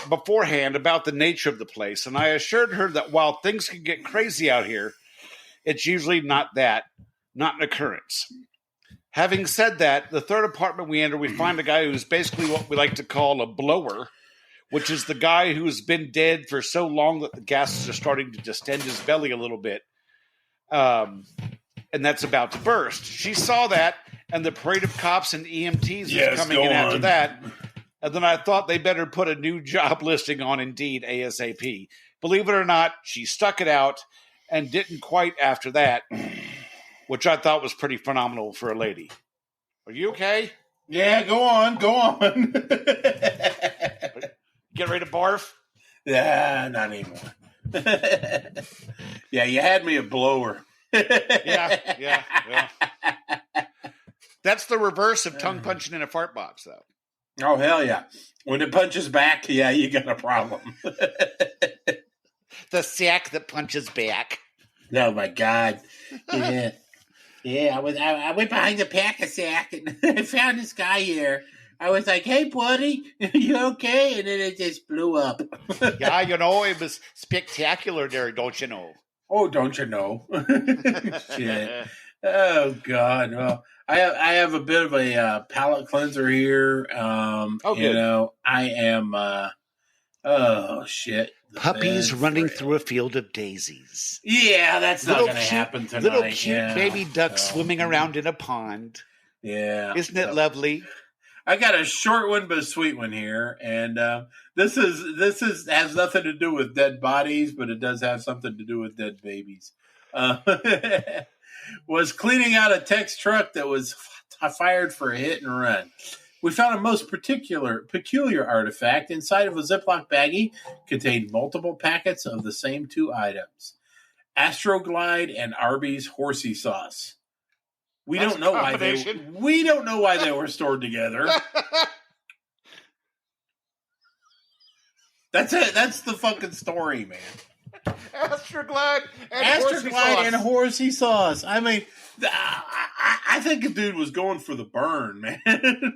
beforehand about the nature of the place, and I assured her that while things can get crazy out here, it's usually not an occurrence. Having said that, the third apartment we enter, we find a guy who's basically what we like to call a blower, which is the guy who's been dead for so long that the gases are starting to distend his belly a little bit. And that's about to burst. She saw that, and the parade of cops and EMTs is coming in after that. And then I thought they better put a new job listing on Indeed ASAP. Believe it or not, she stuck it out and didn't quite after that, which I thought was pretty phenomenal for a lady. Are you okay? Yeah, go on. Get ready to barf? Yeah, not anymore. Yeah, you had me a blower. Yeah. That's the reverse of tongue punching in a fart box, though. Oh, hell yeah. When it punches back, yeah, you got a problem. The sack that punches back. Oh, my God. Yeah. Yeah, I went behind the pack-a-sack and I found this guy here. I was like, hey, buddy, you okay? And then it just blew up. Yeah, it was spectacular there, don't you know? Oh, don't you know? Shit. Oh, God. Well, I have a bit of a palate cleanser here. Good. I am, oh, shit. Puppies running through a field of daisies. Yeah, that's not going to happen tonight. Little cute baby ducks swimming around in a pond. Yeah. Isn't it lovely? I got a short one but a sweet one here, and this has nothing to do with dead bodies, but it does have something to do with dead babies. Was cleaning out a Tex truck that was fired for a hit and run. We found a most peculiar artifact inside of a Ziploc baggie contained multiple packets of the same two items: Astroglide and Arby's horsey sauce. We don't know why they were stored together. That's it. That's the fucking story, man. Astroglide and horsey sauce. I mean, I think a dude was going for the burn, man.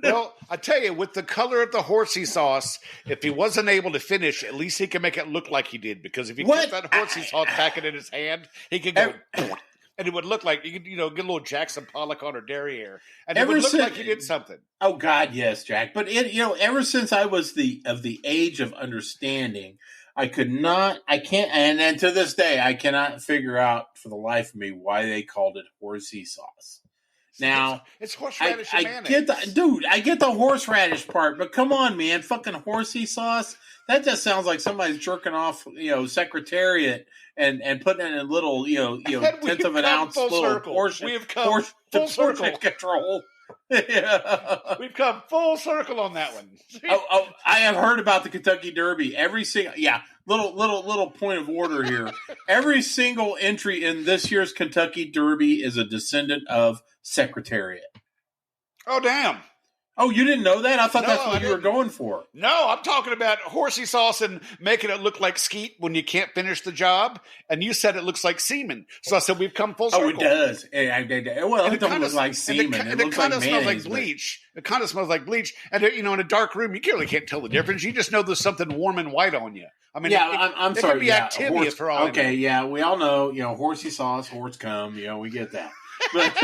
Well, I tell you, with the color of the horsey sauce, if he wasn't able to finish, at least he can make it look like he did. Because if he kept that horsey sauce packet in his hand, he could go, and it would look like you could, get a little Jackson Pollock on her derrière, and it would look like he did something. Oh God, yes, Jack. But ever since I was of the age of understanding, I can't, and then to this day, I cannot figure out for the life of me why they called it horsey sauce. Now, it's horseradish and mayonnaise. I get the horseradish part, but come on, man, fucking horsey sauce. That just sounds like somebody's jerking off, Secretariat and putting it in a little, tenth of an ounce little portion. We have come full circle control. Yeah. We've come full circle on that one. I have heard about the Kentucky Derby. Little point of order here. Every single entry in this year's Kentucky Derby is a descendant of Secretariat. Oh, damn. Oh, you didn't know that? I thought No, that's what I you were didn't. going for. No, I'm talking about horsey sauce and making it look like skeet when you can't finish the job. And you said it looks like semen. So I said, we've come full circle. Oh, it does. Well, And it don't look like semen. It looks like kind of smells like mayonnaise. bleach. It kind of smells like bleach. And, in a dark room, you really can't tell the difference. You just know there's something warm and white on you. I mean, I'm it sorry. could be activia for all I know. Yeah, we all know, horsey sauce, horse cum, we get that. But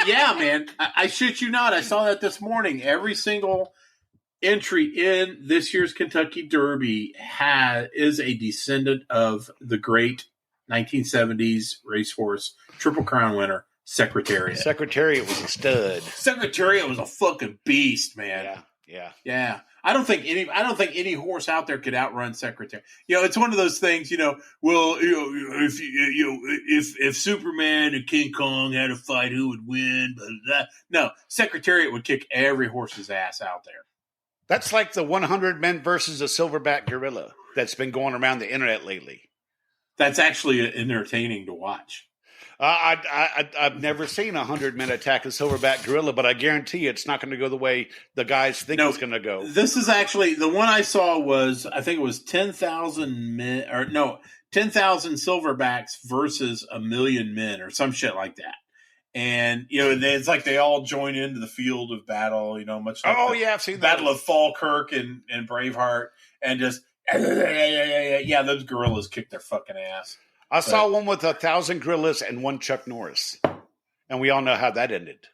yeah, man, I shit you not. I saw that this morning. Every single entry in this year's Kentucky Derby is a descendant of the great 1970s racehorse Triple Crown winner, Secretariat. Secretariat was a stud. Secretariat was a fucking beast, man. Yeah. I don't think any horse out there could outrun Secretariat. It's one of those things. Well, if Superman and King Kong had a fight, who would win? Blah, blah, blah. No, Secretariat would kick every horse's ass out there. That's like the 100 Men versus a silverback gorilla that's been going around the internet lately. That's actually entertaining to watch. I've never seen 100 Men attack a silverback gorilla, but I guarantee you it's not going to go the way the guys think it's going to go. This is actually the one I saw was, I think it was 10,000 men, 10,000 silverbacks versus 1,000,000 men or some shit like that. And, it's like they all join into the field of battle, much like I've seen that. Battle of Falkirk and Braveheart, and just, yeah, those gorillas kick their fucking ass. I saw one with 1,000 gorillas and one Chuck Norris. And we all know how that ended.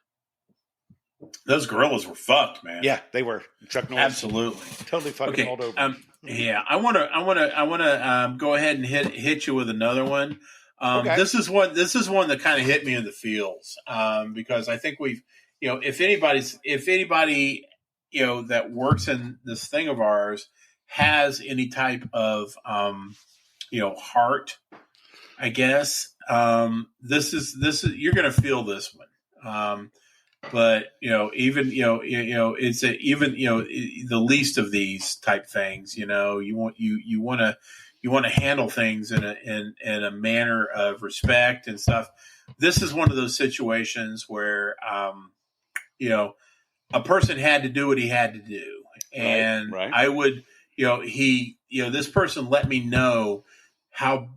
Those gorillas were fucked, man. Yeah, they were. Chuck Norris. Absolutely. Totally fucking all over. Yeah, I want to go ahead and hit you with another one. Okay. This is one that kind of hit me in the feels, because I think we've, if anybody, that works in this thing of ours has any type of, heart, I guess, this is you're going to feel this one. But even it's the least of these type things. You want to handle things in a manner of respect and stuff. This is one of those situations where a person had to do what he had to do, and right. I would this person let me know how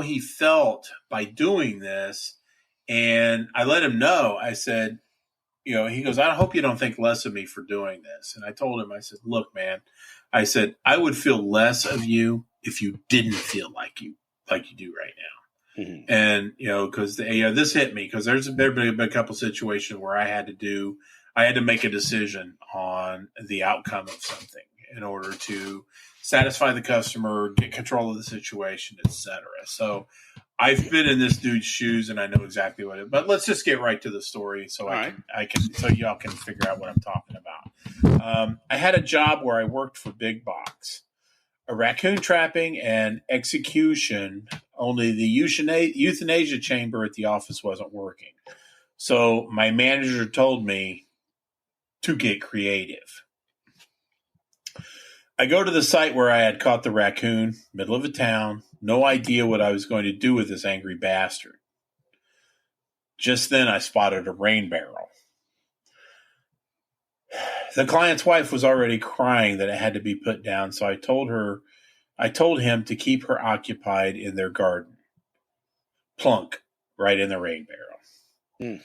he felt by doing this, and I let him know. I said, he goes, I hope you don't think less of me for doing this. And I told him, I said, look, man, I said, I would feel less of you if you didn't feel like you do right now. Mm-hmm. And, because this hit me, because there been a couple situations where I had to make a decision on the outcome of something in order to satisfy the customer, get control of the situation, etc. So I've been in this dude's shoes, and I know exactly what it. But let's just get right to the story, so I can, so y'all can figure out what I'm talking about. I had a job where I worked for Big Box, a raccoon trapping and execution. Only the euthanasia chamber at the office wasn't working, so my manager told me to get creative. I go to the site where I had caught the raccoon, middle of a town, no idea what I was going to do with this angry bastard. Just then I spotted a rain barrel. The client's wife was already crying that it had to be put down, so I told him to keep her occupied in their garden. Plunk, right in the rain barrel. Mm.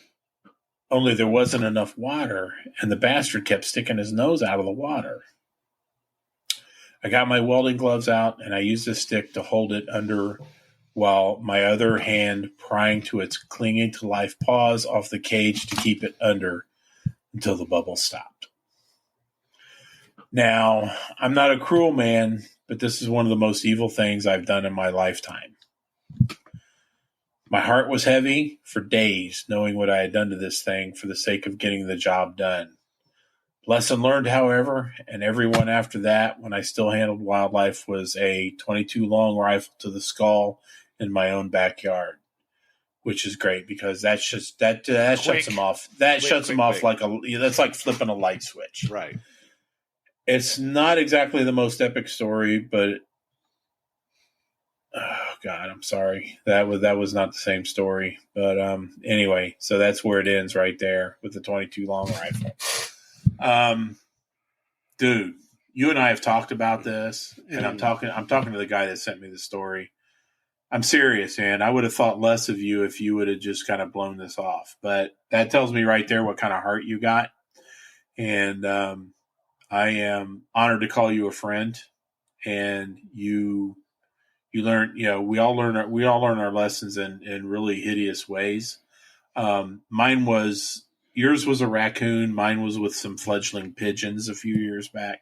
Only there wasn't enough water, and the bastard kept sticking his nose out of the water. I got my welding gloves out, and I used a stick to hold it under while my other hand prying to its clinging to life paws off the cage to keep it under until the bubble stopped. Now, I'm not a cruel man, but this is one of the most evil things I've done in my lifetime. My heart was heavy for days, knowing what I had done to this thing for the sake of getting the job done. Lesson learned, however, and everyone after that, when I still handled wildlife, was a .22 long rifle to the skull in my own backyard, which is great because that shuts them off. That shuts them off like that's like flipping a light switch. Right. It's not exactly the most epic story, but oh God, I'm sorry. That was not the same story. But anyway, so that's where it ends right there with the .22 long rifle. Dude, you and I have talked about this, and I'm talking to the guy that sent me the story. I'm serious, man. I would have thought less of you if you would have just kind of blown this off. But that tells me right there what kind of heart you got. And I am honored to call you a friend. And you learn, we all learn our lessons in really hideous ways. Yours was a raccoon. Mine was with some fledgling pigeons a few years back.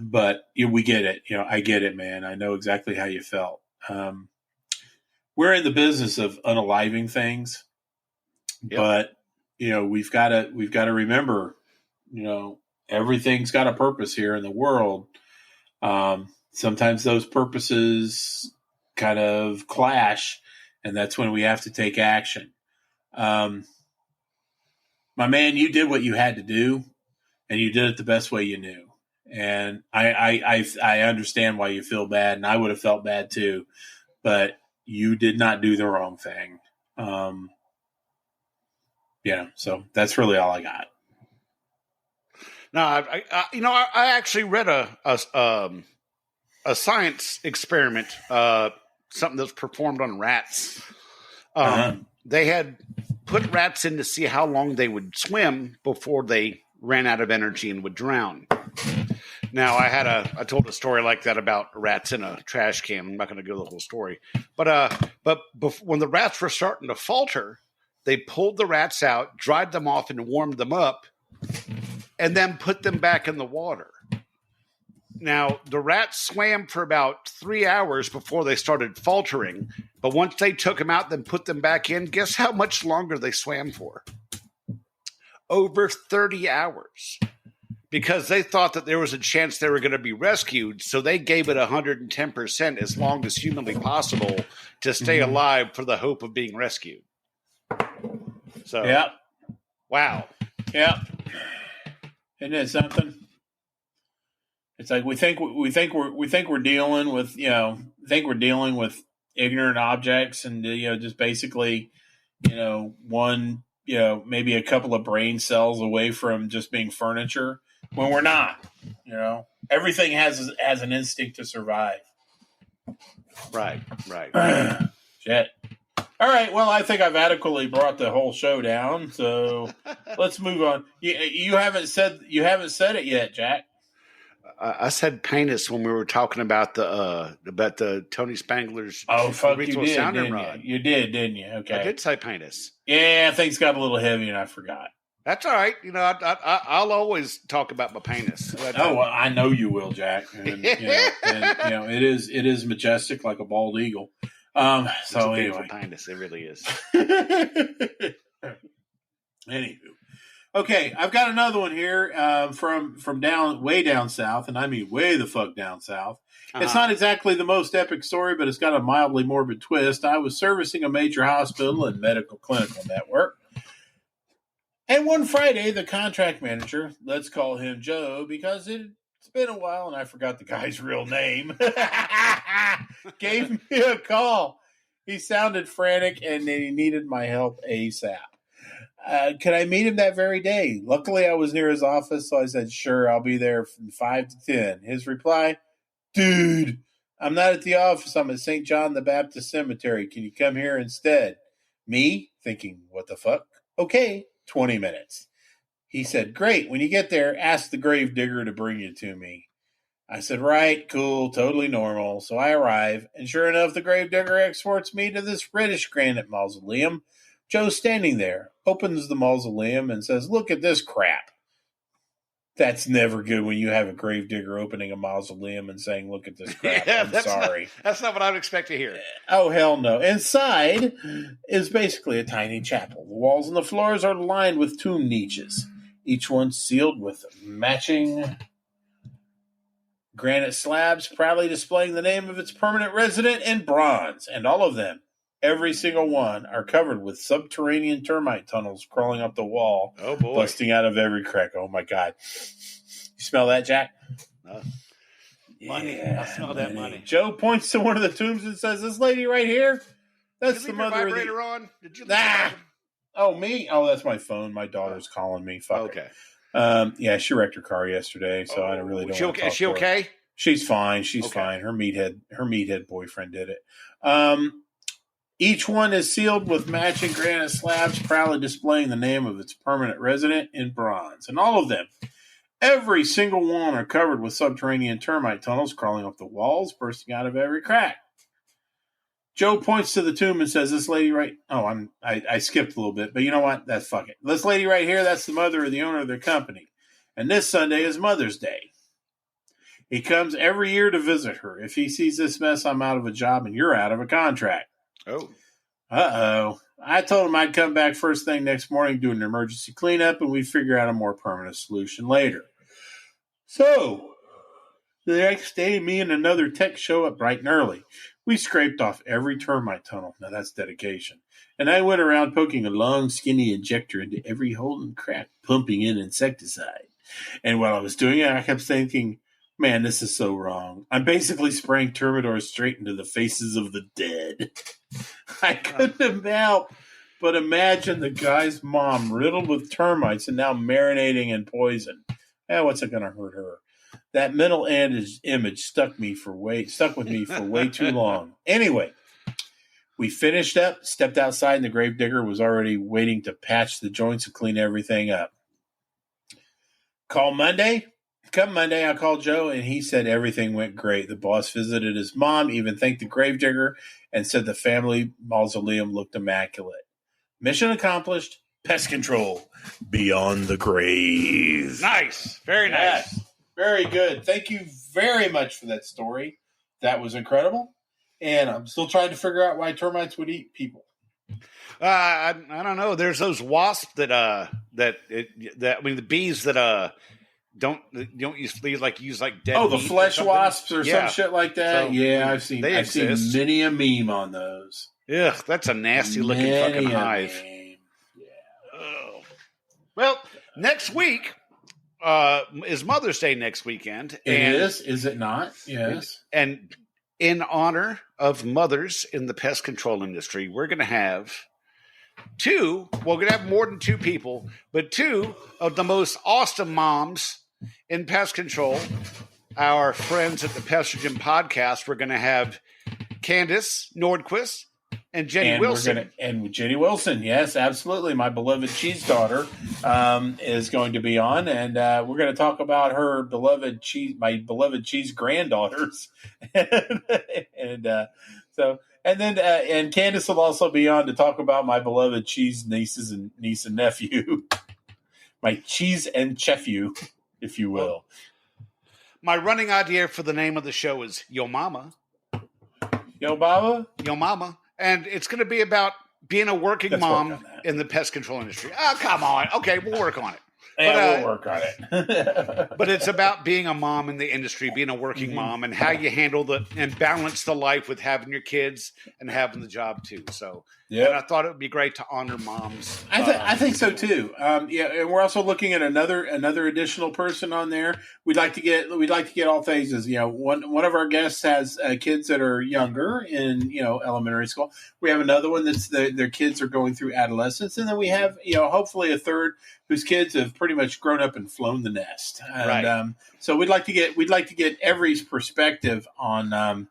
But we get it. I get it, man. I know exactly how you felt. We're in the business of unaliving things, but we've got to remember, everything's got a purpose here in the world. Sometimes those purposes kind of clash, and that's when we have to take action. My man, you did what you had to do, and you did it the best way you knew. And I understand why you feel bad, and I would have felt bad too, but you did not do the wrong thing. So that's really all I got. No, I actually read a science experiment, something that's performed on rats. They had put rats in to see how long they would swim before they ran out of energy and would drown. Now, I told a story like that about rats in a trash can. I'm not going to go the whole story, but when the rats were starting to falter, they pulled the rats out, dried them off, and warmed them up, and then put them back in the water. Now, the rats swam for about 3 hours before they started faltering, but once they took them out, then put them back in, guess how much longer they swam for? Over 30 hours. Because they thought that there was a chance they were going to be rescued, so they gave it 110% as long as humanly possible to stay alive for the hope of being rescued. So, wow. Yeah. Isn't it something? It's like we think we're dealing with ignorant objects and just basically one maybe a couple of brain cells away from just being furniture when we're not. Everything has an instinct to survive. Right. Shit. All right. Well, I think I've adequately brought the whole show down. So let's move on. You haven't said it yet, Jack. I said penis when we were talking about the Tony Spangler's. Oh, fuck, you did, sounding didn't rod. You did, didn't you? Okay. I did say penis. Yeah, things got a little heavy and I forgot. That's all right. I'll always talk about my penis. Well, I know you will, Jack. And, it is majestic like a bald eagle. So anyway, penis, it really is. Anywho. Okay, I've got another one here from way down south, and I mean way the fuck down south. It's not exactly the most epic story, but it's got a mildly morbid twist. I was servicing a major hospital and medical clinical network. And one Friday, the contract manager, let's call him Joe because it's been a while and I forgot the guy's real name, gave me a call. He sounded frantic and he needed my help ASAP. Could I meet him that very day? Luckily, I was near his office, so I said, sure, I'll be there from 5 to 10. His reply, dude, I'm not at the office. I'm at St. John the Baptist Cemetery. Can you come here instead? Me, thinking, what the fuck? Okay, 20 minutes. He said, great. When you get there, ask the grave digger to bring you to me. I said, right, cool, totally normal. So I arrive, and sure enough, the grave digger escorts me to this reddish granite mausoleum. Joe's standing there, opens the mausoleum, and says, look at this crap. That's never good when you have a gravedigger opening a mausoleum and saying, look at this crap. I'm sorry. That's not what I would expect to hear. Oh, hell no. Inside is basically a tiny chapel. The walls and the floors are lined with tomb niches, each one sealed with matching granite slabs, proudly displaying the name of its permanent resident in bronze, and all of them, every single one, are covered with subterranean termite tunnels crawling up the wall, oh boy, busting out of every crack. Oh my God! You smell that, Jack? Money. Yeah, I smell that money. Joe points to one of the tombs and says, "This lady right here, that's the mother." Did you leave your vibrator on? Did you? Oh, me? Oh, that's my phone. My daughter's calling me. Fuck. Okay. Yeah, she wrecked her car yesterday, so I really don't want to talk Is she to her. okay? She's fine. She's Okay. fine. Her meathead boyfriend did it. Each one is sealed with matching granite slabs, proudly displaying the name of its permanent resident in bronze. And all of them, every single one, are covered with subterranean termite tunnels crawling up the walls, bursting out of every crack. Joe points to the tomb and says, "This lady right..." Oh, I skipped a little bit, but you know what? That's fuck it. This lady right here, that's the mother of the owner of their company. And this Sunday is Mother's Day. He comes every year to visit her. If he sees this mess, I'm out of a job and you're out of a contract. Oh. Uh-oh. I told him I'd come back first thing next morning, do an emergency cleanup, and we'd figure out a more permanent solution later. So, the next day, me and another tech show up bright and early. We scraped off every termite tunnel. Now that's dedication. And I went around poking a long, skinny injector into every hole and crack, pumping in insecticide. And while I was doing it, I kept thinking, man, this is so wrong. I'm basically spraying Termidor straight into the faces of the dead. I couldn't help but imagine the guy's mom riddled with termites and now marinating in poison. What's it going to hurt her? That mental image stuck with me for way too long. Anyway, we finished up, stepped outside, and the gravedigger was already waiting to patch the joints and clean everything up. Come Monday, I called Joe, and he said everything went great. The boss visited his mom, even thanked the gravedigger, and said the family mausoleum looked immaculate. Mission accomplished. Pest control beyond the grave. Nice. Very nice. Yes. Very good. Thank you very much for that story. That was incredible. And I'm still trying to figure out why termites would eat people. I don't know. There's those wasps the bees that don't use like dead. Oh, the meat flesh or wasps or some shit like that. So, yeah, I've seen many a meme on those. Yeah, that's a nasty looking fucking hive. Yeah. Oh. Well, next week is Mother's Day next weekend. Is it not? Yes. And in honor of mothers in the pest control industry, we're going to have we're going to have more than two people, but two of the most awesome moms in pest control, our friends at the Pestrogen Podcast. We're going to have Candace Nordquist and Jenny Wilson. Jenny Wilson, yes, absolutely. My beloved cheese daughter is going to be on, and we're going to talk about my beloved cheese granddaughters, and Candace will also be on to talk about my beloved cheese niece and nephew, my cheese and chefew, if you will. My running idea for the name of the show is Yo Mama. Yo Mama? Yo Mama. And it's going to be about being a working mom in the pest control industry. Oh, come on. Okay, we'll work on it. Yeah, we'll work on it. But it's about being a mom in the industry, being a working mom, and how you handle and balance the life with having your kids and having the job too. So, and I thought it would be great to honor moms. I think so too. And we're also looking at another additional person on there. We'd like to get all phases. One of our guests has kids that are younger in elementary school. We have another one that's their kids are going through adolescence, and then we have hopefully a third whose kids have pretty much grown up and flown the nest. And, right. So we'd like to get everybody's perspective on that.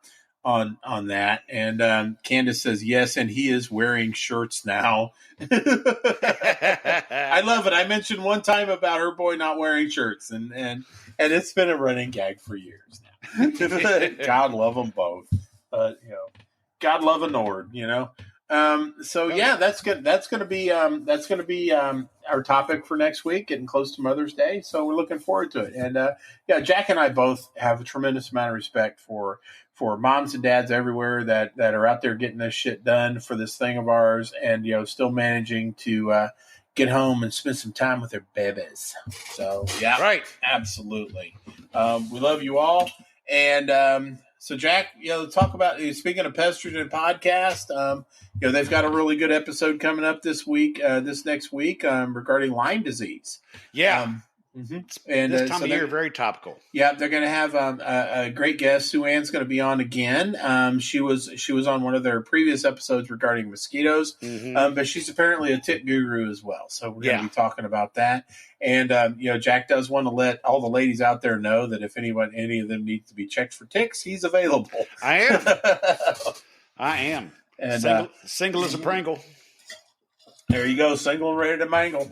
And Candace says yes, and he is wearing shirts now. I love it. I mentioned one time about her boy not wearing shirts, and it's been a running gag for years now. God love them both. God love a Nord. That's good. That's going to be our topic for next week, getting close to Mother's Day. So we're looking forward to it. And Jack and I both have a tremendous amount of respect for moms and dads everywhere that are out there getting this shit done for this thing of ours, and still managing to get home and spend some time with their babies. So right, absolutely. We love you all, and. So, Jack, talk about, speaking of Pestrogen Podcast, they've got a really good episode coming up this next week regarding Lyme disease. Yeah. Mm-hmm. And this time of year, very topical. Yeah, they're going to have a great guest. Sue Ann's going to be on again. She was on one of their previous episodes regarding mosquitoes, but she's apparently a tick guru as well. So we're going to be talking about that. And Jack does want to let all the ladies out there know that if any of them need to be checked for ticks, he's available. I am. And single as a Pringle. There you go, single and ready to mangle.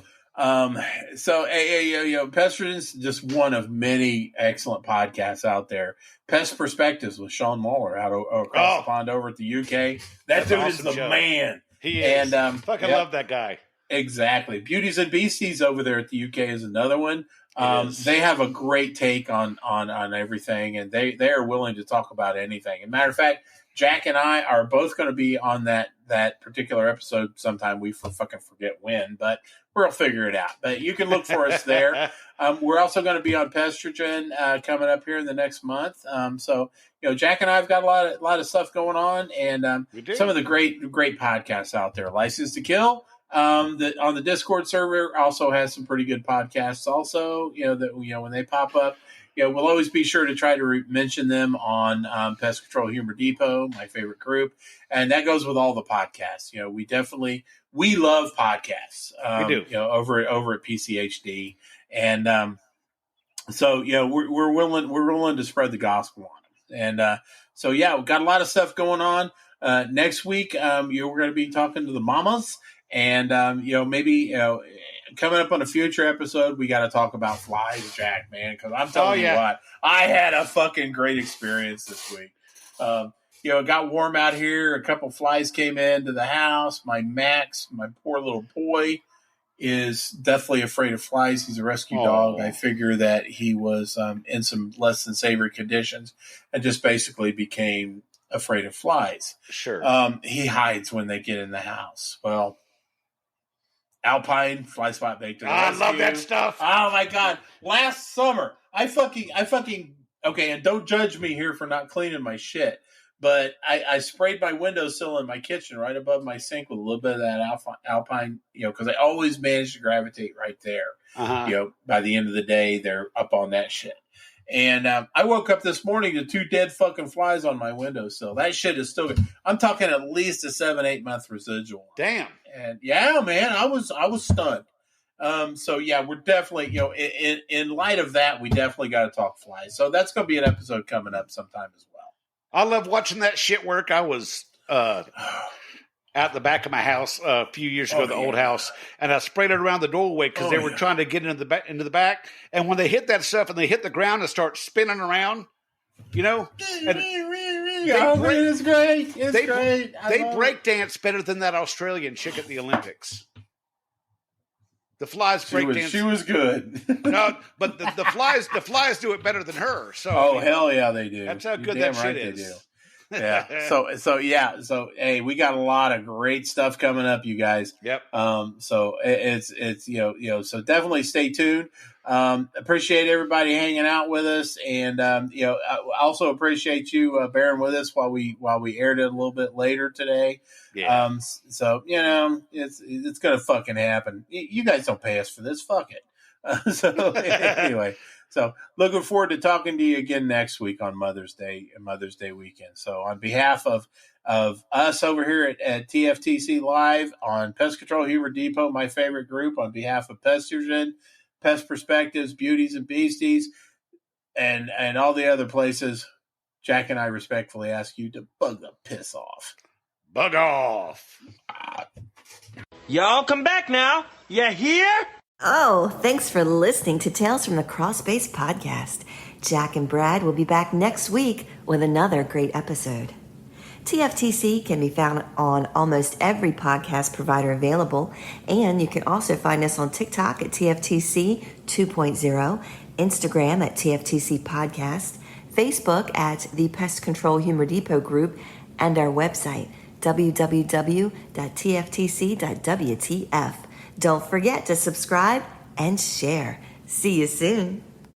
Pestrogen's just one of many excellent podcasts out there. Pest Perspectives with Sean Muller out across the pond over at the UK. That dude is the man. He is. And fucking love that guy. Exactly. Beauties and Beasties over there at the UK is another one. They have a great take on everything, and they are willing to talk about anything. As a matter of fact, Jack and I are both going to be on that particular episode sometime. We fucking forget when, but we'll figure it out. But you can look for us there. We're also going to be on Pestrogen coming up here in the next month. Jack and I have got a lot of stuff going on, and some of the great podcasts out there. License to Kill on the Discord server also has some pretty good podcasts. Also, when they pop up. We'll always be sure to try to mention them on Pest Control Humor Depot, my favorite group. And that goes with all the podcasts. We love podcasts. We do. Over at PCHD. And we're willing to spread the gospel on them. And we've got a lot of stuff going on. Next week, we're going to be talking to the mamas. And, coming up on a future episode, we got to talk about flies, Jack, man, because I'm telling you what, I had a fucking great experience this week. It got warm out here. A couple flies came into the house. My Max, my poor little boy, is deathly afraid of flies. He's a rescue dog. I figure that he was in some less than savory conditions and just basically became afraid of flies. Sure. He hides when they get in the house. Well, Alpine Fly Spot Baked. I love that stuff. Oh my God. Last summer, I fucking, okay, and don't judge me here for not cleaning my shit, but I sprayed my windowsill in my kitchen right above my sink with a little bit of that Alpine, because I always manage to gravitate right there. By the end of the day, they're up on that shit. And I woke up this morning to 2 dead fucking flies on my windowsill. That shit is still good. I'm talking at least a 7-8 month residual. Damn. And yeah, man, I was stunned. We're definitely, in light of that, we definitely got to talk flies. So that's going to be an episode coming up sometime as well. I love watching that shit work. I was out the back of my house a few years ago, the old house, and I sprayed it around the doorway because they were trying to get into the back. And when they hit that stuff and they hit the ground and start spinning around, it's great. It's great. They break dance better than that Australian chick at the Olympics. The flies break dance. She was good. No, but the flies do it better than her. So hell yeah, they do. That's how good that shit is. They do. Yeah. So hey, we got a lot of great stuff coming up, you guys. Yep. So it's so definitely stay tuned. Appreciate everybody hanging out with us, and I also appreciate you bearing with us while we aired it a little bit later today. Yeah. It's gonna fucking happen. You guys don't pay us for this. Fuck it. Anyway. So looking forward to talking to you again next week on Mother's Day weekend. So on behalf of us over here at TFTC Live, on Pest Control Humor Depot, my favorite group, on behalf of Pestrogen, Pest Perspectives, Beauties and Beasties, and all the other places, Jack and I respectfully ask you to bug the piss off. Bug off. Y'all come back now. You hear? Oh, thanks for listening to Tales from the Crawlspace podcast. Jack and Brad will be back next week with another great episode. TFTC can be found on almost every podcast provider available, and you can also find us on TikTok at TFTC 2.0, Instagram at TFTC Podcast, Facebook at the Pest Control Humor Depot Group, and our website, www.tftc.wtf. Don't forget to subscribe and share. See you soon.